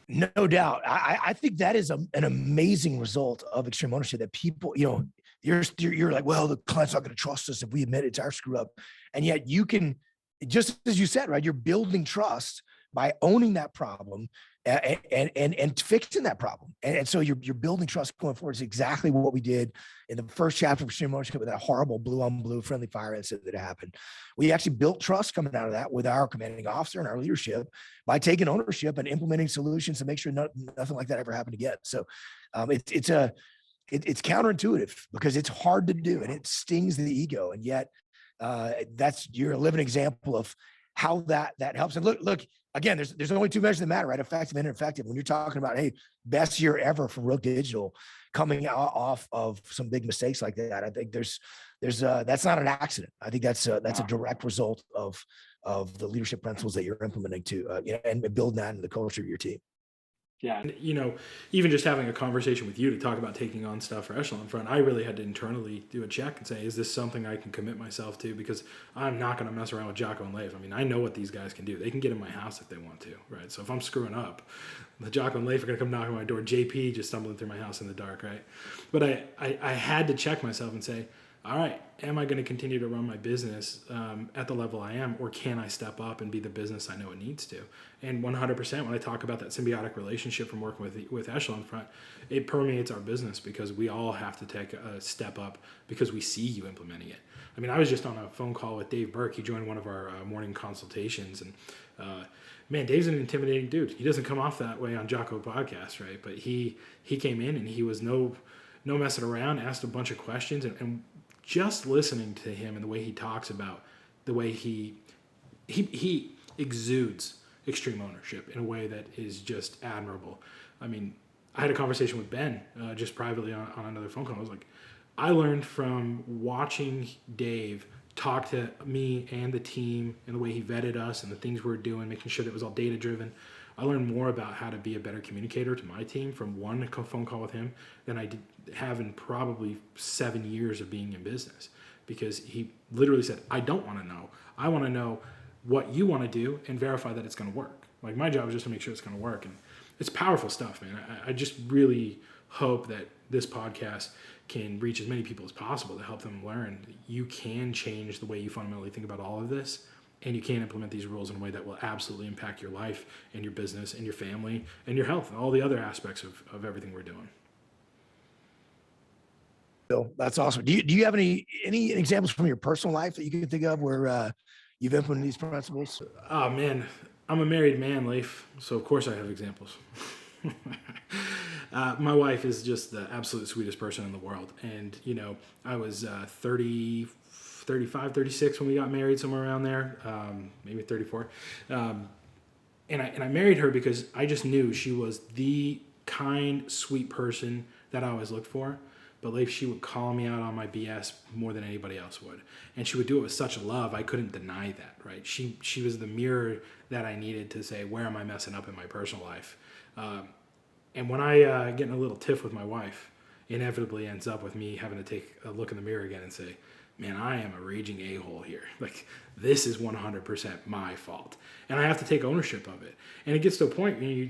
No doubt. I think that is an amazing result of extreme ownership, that people, you're like, well, the client's not going to trust us if we admit it's our screw up. And yet you can, just as you said, right, you're building trust by owning that problem and fixing that problem. And so you're building trust going forward. It's exactly what we did in the first chapter of extreme ownership with that horrible blue on blue friendly fire incident that happened. We actually built trust coming out of that with our commanding officer and our leadership by taking ownership and implementing solutions to make sure nothing like that ever happened again. So it's counterintuitive because it's hard to do and it stings the ego. And yet you're a living example of how that helps. And look, again, there's only two measures that matter, right? Effective and ineffective. When you're talking about, hey, best year ever from Real Digital, coming off of some big mistakes like that, I think there's that's not an accident. I think that's a direct result of the leadership principles that you're implementing to, and building that into the culture of your team. Yeah. And, even just having a conversation with you to talk about taking on stuff for Echelon Front, I really had to internally do a check and say, is this something I can commit myself to? Because I'm not going to mess around with Jocko and Leif. I mean, I know what these guys can do. They can get in my house if they want to, right? So if I'm screwing up, the Jocko and Leif are going to come knocking on my door. JP just stumbling through my house in the dark, right? But I had to check myself and say, all right, am I going to continue to run my business at the level I am, or can I step up and be the business I know it needs to? And 100%, when I talk about that symbiotic relationship from working with Echelon Front, it permeates our business because we all have to take a step up because we see you implementing it. I mean, I was just on a phone call with Dave Burke. He joined one of our morning consultations, and man, Dave's an intimidating dude. He doesn't come off that way on Jocko podcast, right? But he came in and he was no messing around, asked a bunch of questions, and just listening to him and the way he talks about the way he exudes extreme ownership in a way that is just admirable. I mean, I had a conversation with Ben just privately on another phone call. I was like, I learned from watching Dave talk to me and the team and the way he vetted us and the things we were doing, making sure that it was all data driven. I learned more about how to be a better communicator to my team from one phone call with him than I did have in probably 7 years of being in business, because he literally said, I don't want to know. I want to know what you want to do and verify that it's going to work. Like, my job is just to make sure it's going to work. And it's powerful stuff, man. I just really hope that this podcast can reach as many people as possible to help them learn that you can change the way you fundamentally think about all of this. And you can implement these rules in a way that will absolutely impact your life and your business and your family and your health and all the other aspects of everything we're doing. Bill, that's awesome. Do you have any examples from your personal life that you can think of where you've implemented these principles? Oh, man. I'm a married man, Leif, so of course I have examples. My wife is just the absolute sweetest person in the world. And, I was 35, 36 when we got married, somewhere around there, maybe 34. And I married her because I just knew she was the kind, sweet person that I always looked for. But Leif, she would call me out on my BS more than anybody else would. And she would do it with such love, I couldn't deny that, right? She was the mirror that I needed to say, where am I messing up in my personal life? And when I get in a little tiff with my wife, inevitably ends up with me having to take a look in the mirror again and say, man, I am a raging a-hole here. Like, this is 100% my fault. And I have to take ownership of it. And it gets to a point where,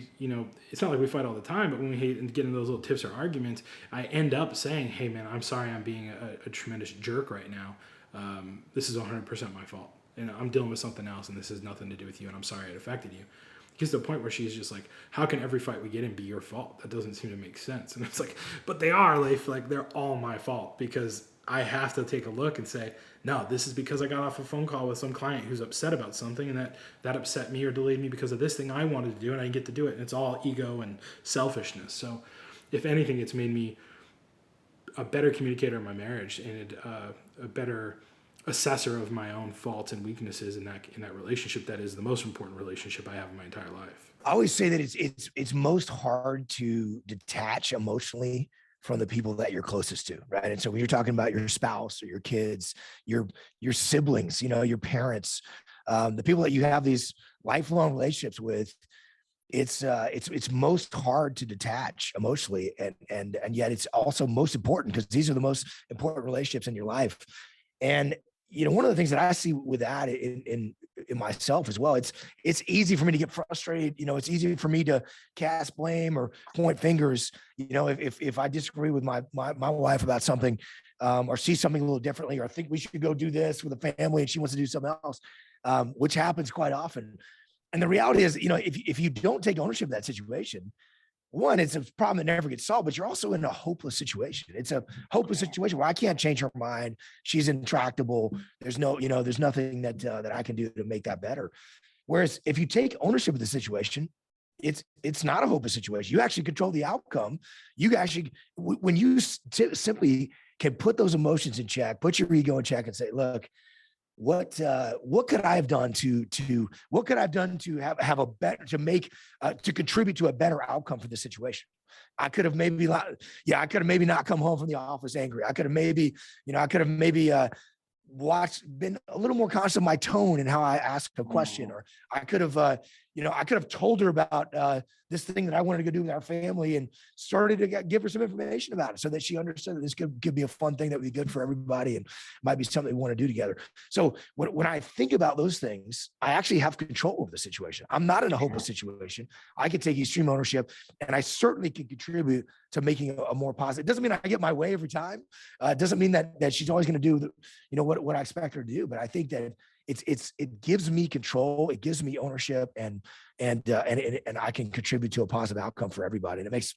it's not like we fight all the time, but when we get into those little tiffs or arguments, I end up saying, hey, man, I'm sorry I'm being a tremendous jerk right now. This is 100% my fault. And I'm dealing with something else, and this has nothing to do with you, and I'm sorry it affected you. It gets to the point where she's just like, how can every fight we get in be your fault? That doesn't seem to make sense. And it's like, but they are, Leif. Like, they're all my fault, because I have to take a look and say, no, this is because I got off a phone call with some client who's upset about something, and that upset me or delayed me because of this thing I wanted to do, and I didn't get to do it. And it's all ego and selfishness. So if anything, it's made me a better communicator in my marriage and a better assessor of my own faults and weaknesses in that relationship. That is the most important relationship I have in my entire life. I always say that it's most hard to detach emotionally from the people that you're closest to, right? And so when you're talking about your spouse or your kids, your siblings, your parents, the people that you have these lifelong relationships with, it's most hard to detach emotionally, and yet it's also most important, because these are the most important relationships in your life. And one of the things that I see with that in in myself as well. It's easy for me to get frustrated. It's easy for me to cast blame or point fingers. If I disagree with my wife about something, or see something a little differently, or think we should go do this with the family and she wants to do something else, which happens quite often. And the reality is, if you don't take ownership of that situation, one, it's a problem that never gets solved, but you're also in a hopeless situation. It's a hopeless situation where I can't change her mind. She's intractable. There's nothing that I can do to make that better. Whereas if you take ownership of the situation, it's not a hopeless situation. You actually control the outcome. You actually, when you simply can put those emotions in check, put your ego in check and say, look, what could I have done to have a better, to contribute to a better outcome for the situation? I could have maybe not come home from the office angry. I could have maybe been a little more conscious of my tone and how I asked a question, or I could have told her about this thing that I wanted to go do with our family and started to give her some information about it so that she understood that this could be a fun thing that would be good for everybody and might be something we want to do together. So when I think about those things, I actually have control over the situation. I'm not in a hopeless situation. I can take extreme ownership, and I certainly can contribute to making a more positive. It doesn't mean I get my way every time. It doesn't mean that she's always going to do what I expect her to do. But I think that it gives me control. It gives me ownership, and I can contribute to a positive outcome for everybody. And it makes,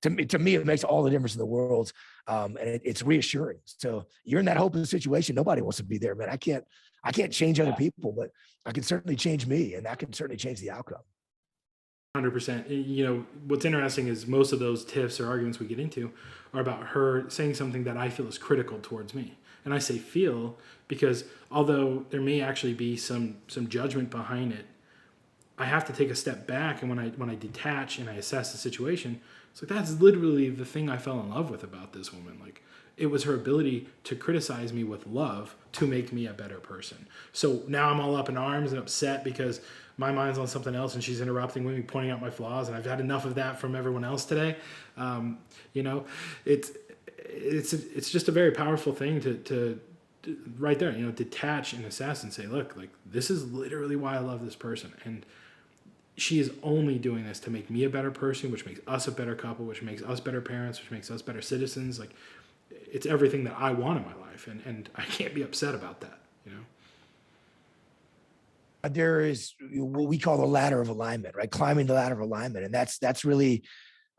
to me, it makes all the difference in the world. And it's reassuring. So you're in that hopeless situation. Nobody wants to be there, man. I can't change other people, but I can certainly change me, and that can certainly change the outcome. 100%. What's interesting is most of those tiffs or arguments we get into are about her saying something that I feel is critical towards me. And I say feel because although there may actually be some judgment behind it, I have to take a step back. And when I detach and I assess the situation, it's like, that's literally the thing I fell in love with about this woman. Like, it was her ability to criticize me with love to make me a better person. So now I'm all up in arms and upset because my mind's on something else and she's interrupting with me, pointing out my flaws. And I've had enough of that from everyone else today. It's just a very powerful thing to right there, detach and assess and say, look, like, this is literally why I love this person. And she is only doing this to make me a better person, which makes us a better couple, which makes us better parents, which makes us better citizens. Like, it's everything that I want in my life. And I can't be upset about that, There is what we call the ladder of alignment, right? Climbing the ladder of alignment. And that's really,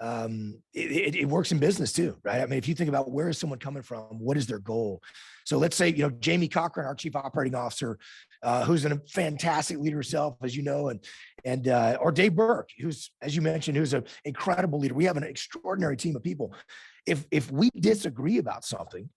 it works in business too, right? I mean, if you think about where is someone coming from, what is their goal? So let's say, Jamie Cochran, our chief operating officer, who's a fantastic leader herself, as you know, or Dave Burke, who's, as you mentioned, who's an incredible leader. We have an extraordinary team of people. If we disagree about something,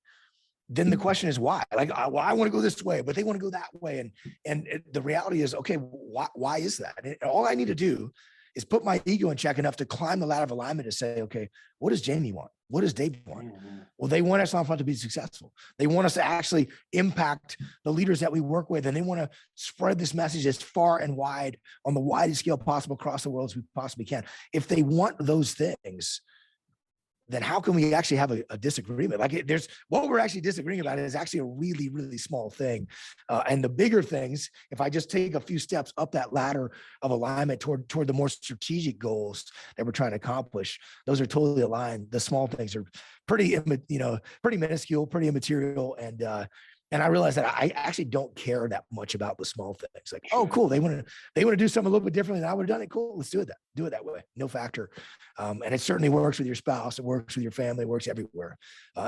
then the question is why? Like, well, I want to go this way, but they want to go that way. And the reality is, okay, why is that? And all I need to do is put my ego in check enough to climb the ladder of alignment to say, okay, what does Jamie want? What does Dave want? Well, they want us on front to be successful. They want us to actually impact the leaders that we work with. And they want to spread this message as far and wide on the widest scale possible across the world as we possibly can. If they want those things, then how can we actually have a disagreement? Like, there's what we're actually disagreeing about is actually a really, really small thing. And the bigger things, if I just take a few steps up that ladder of alignment toward the more strategic goals that we're trying to accomplish, those are totally aligned. The small things are pretty minuscule, pretty immaterial. And I realized that I actually don't care that much about the small things. Like, oh, cool, they want to do something a little bit differently than I would have done it. Cool, let's do it that way. No factor. And it certainly works with your spouse. It works with your family. It works everywhere,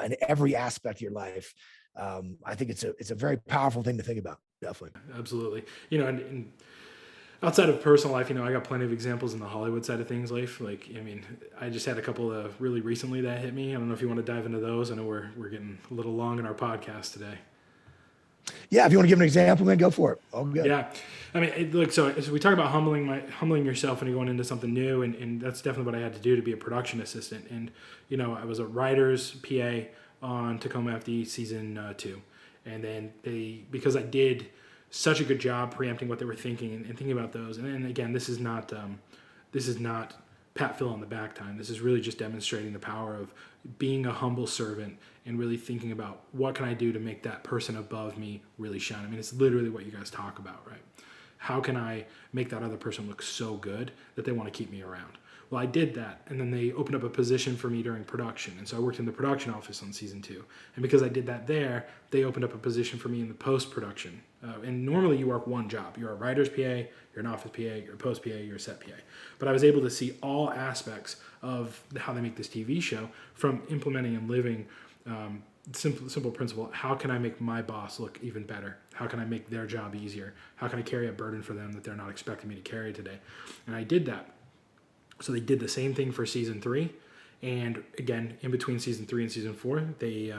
in every aspect of your life. I think it's a very powerful thing to think about. Definitely, absolutely. And outside of personal life, I got plenty of examples in the Hollywood side of things, Leif. Like, I mean, I just had a couple of really recently that hit me. I don't know if you want to dive into those. I know we're getting a little long in our podcast today. Yeah, if you want to give an example, man, go for it. All good. Yeah, I mean, look. So we talk about humbling yourself when you're going into something new, and that's definitely what I had to do to be a production assistant. And I was a writer's PA on Tacoma FD season 2, and then because I did such a good job preempting what they were thinking and thinking about those. And then again, this is not pat Phil on the back time. This is really just demonstrating the power of being a humble servant and really thinking about what can I do to make that person above me really shine. I mean, it's literally what you guys talk about, right? How can I make that other person look so good that they want to keep me around? Well, I did that, and then they opened up a position for me during production, and so I worked in the production office on season 2. And because I did that there, they opened up a position for me in the post-production. And normally you work one job. You're a writer's PA, you're an office PA, you're a post PA, you're a set PA. But I was able to see all aspects of how they make this TV show from implementing and living simple principle. How can I make my boss look even better? How can I make their job easier? How can I carry a burden for them that they're not expecting me to carry today? And I did that. So they did the same thing for season 3, and again, in between season 3 and season 4, they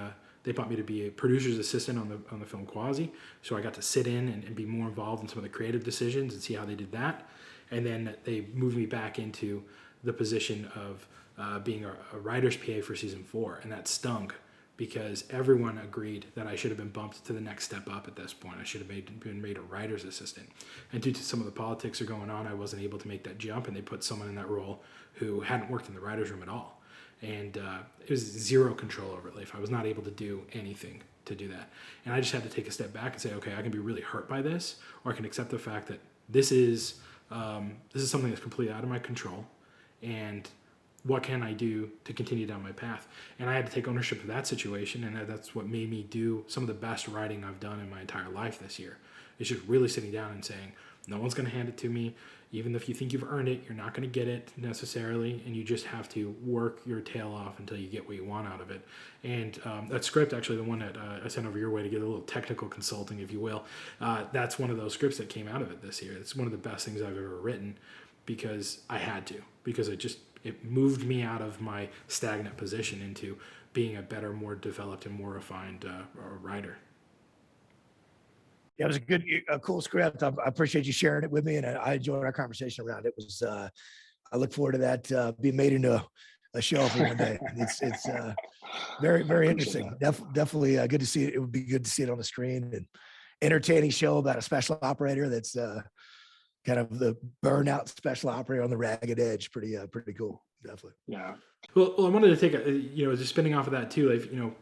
brought me to be a producer's assistant on the film Quasi. So I got to sit in and be more involved in some of the creative decisions and see how they did that. And then they moved me back into the position of being a writer's PA for season 4, and that stung because everyone agreed that I should have been bumped to the next step up at this point. I should have been made a writer's assistant. And due to some of the politics that are going on, I wasn't able to make that jump, and they put someone in that role who hadn't worked in the writer's room at all. And it was zero control over Leif. I was not able to do anything to do that. And I just had to take a step back and say, okay, I can be really hurt by this, or I can accept the fact that this is something that's completely out of my control, and what can I do to continue down my path? And I had to take ownership of that situation, and that's what made me do some of the best writing I've done in my entire life this year. It's just really sitting down and saying, no one's going to hand it to me. Even if you think you've earned it, you're not going to get it necessarily, and you just have to work your tail off until you get what you want out of it. And that script, actually, the one that I sent over your way to get a little technical consulting, if you will, that's one of those scripts that came out of it this year. It's one of the best things I've ever written because I had to, because it moved me out of my stagnant position into being a better, more developed, and more refined writer. Yeah, it was a cool script. I appreciate you sharing it with me, and I enjoyed our conversation around it. I look forward to that being made into a show for one day. It's very, very interesting. Definitely good to see it. It would be good to see it on the screen, and entertaining show about a special operator that's kind of the burnout special operator on the ragged edge. Pretty cool. Definitely. Yeah. Well, I wanted to take just spinning off of that too, like,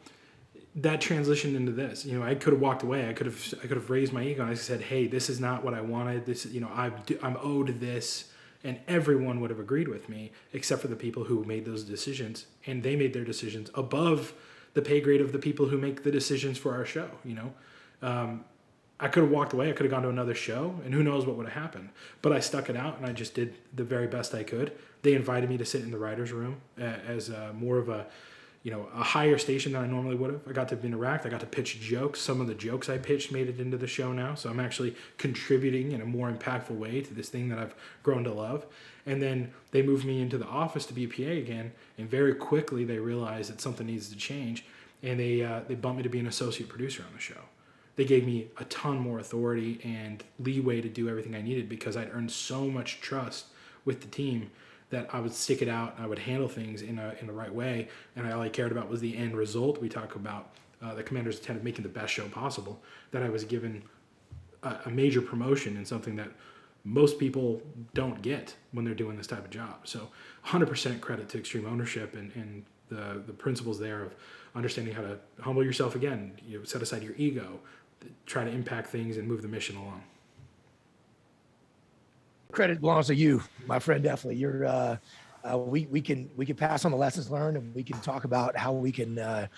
that transitioned into this. I could have walked away. I could have raised my ego and I said, hey, this is not what I wanted. This, I'm owed this, and everyone would have agreed with me except for the people who made those decisions, and they made their decisions above the pay grade of the people who make the decisions for our show. I could have walked away. I could have gone to another show, and who knows what would have happened. But I stuck it out, and I just did the very best I could. They invited me to sit in the writer's room as more of a higher station than I normally would have. I got to interact. I got to pitch jokes. Some of the jokes I pitched made it into the show now. So I'm actually contributing in a more impactful way to this thing that I've grown to love. And then they moved me into the office to be a PA again, and very quickly they realized that something needs to change, and they bumped me to be an associate producer on the show. They gave me a ton more authority and leeway to do everything I needed because I'd earned so much trust with the team that I would stick it out. I would handle things in the right way, and all I cared about was the end result. We talk about the Commander's intent of making the best show possible. That I was given a major promotion in something that most people don't get when they're doing this type of job. So 100% credit to Extreme Ownership and the principles there of understanding how to humble yourself again, set aside your ego, try to impact things and move the mission along. Credit belongs to you, my friend. Definitely. You're we can pass on the lessons learned, and we can talk about how we can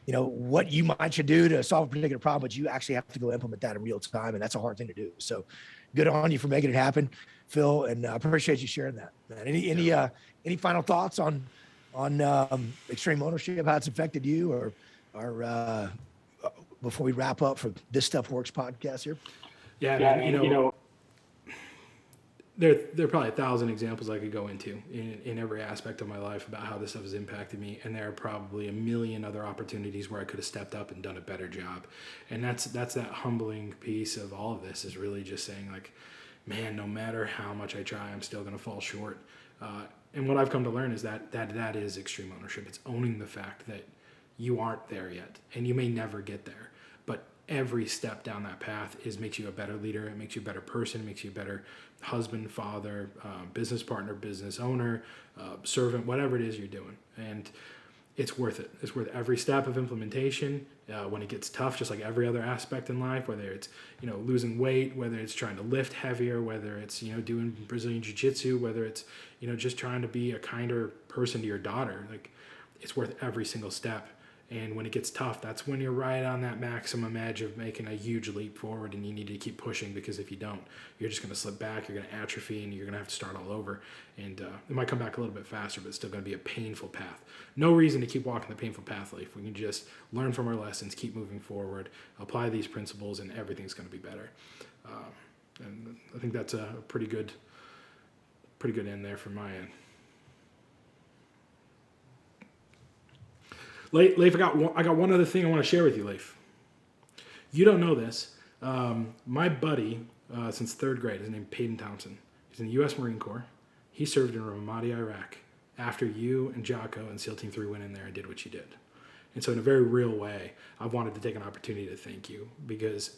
what you should do to solve a particular problem, but you actually have to go implement that in real time, and that's a hard thing to do. So good on you for making it happen, Phil, and I appreciate you sharing that, man. Any final thoughts on Extreme Ownership, how it's affected you, or before we wrap up for This Stuff Works podcast here? Yeah, there are probably 1,000 examples I could go into in every aspect of my life about how this stuff has impacted me, and there are probably a million other opportunities where I could have stepped up and done a better job. And that's that humbling piece of all of this, is really just saying, like, man, no matter how much I try, I'm still going to fall short. And what I've come to learn is that is Extreme Ownership. It's owning the fact that you aren't there yet, and you may never get there. But every step down that path makes you a better leader. It makes you a better person. It makes you a better husband, father, business partner, business owner, servant, whatever it is you're doing. And it's worth it. It's worth every step of implementation. When it gets tough, just like every other aspect in life, whether it's, losing weight, whether it's trying to lift heavier, whether it's, doing Brazilian jiu-jitsu, whether it's, just trying to be a kinder person to your daughter, like it's worth every single step. And when it gets tough, that's when you're right on that maximum edge of making a huge leap forward, and you need to keep pushing, because if you don't, you're just going to slip back, you're going to atrophy, and you're going to have to start all over. And it might come back a little bit faster, but it's still going to be a painful path. No reason to keep walking the painful path, Leif. We can just learn from our lessons, keep moving forward, apply these principles, and everything's going to be better. And I think that's a pretty good end there from my end. Leif, I got one other thing I want to share with you, Leif. You don't know this. My buddy, since third grade, his name is Peyton Thompson. He's in the U.S. Marine Corps. He served in Ramadi, Iraq, after you and Jocko and SEAL Team 3 went in there and did what you did. And so in a very real way, I wanted to take an opportunity to thank you, because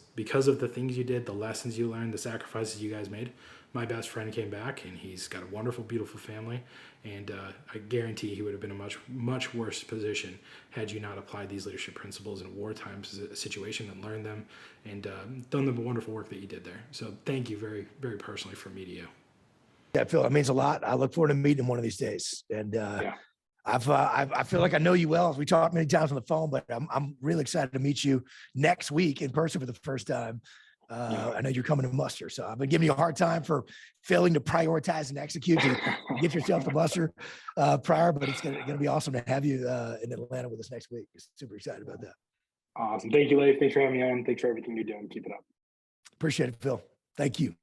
of the things you did, the lessons you learned, the sacrifices you guys made. My best friend came back, and he's got a wonderful, beautiful family. And I guarantee he would have been in a much, much worse position had you not applied these leadership principles in a wartime situation and learned them and done the wonderful work that you did there. So thank you very, very personally from me to you. Yeah, Phil, it means a lot. I look forward to meeting him one of these days. And I feel like I know you well. We talked many times on the phone, but I'm really excited to meet you next week in person for the first time. I know you're coming to muster, so I've been giving you a hard time for failing to prioritize and execute to get yourself to muster prior, but it's gonna be awesome to have you in Atlanta with us next week. Super excited about that. Awesome. Thank you, Leif. Thanks for having me on. Thanks for everything you're doing. Keep it up. Appreciate it, Phil. Thank you.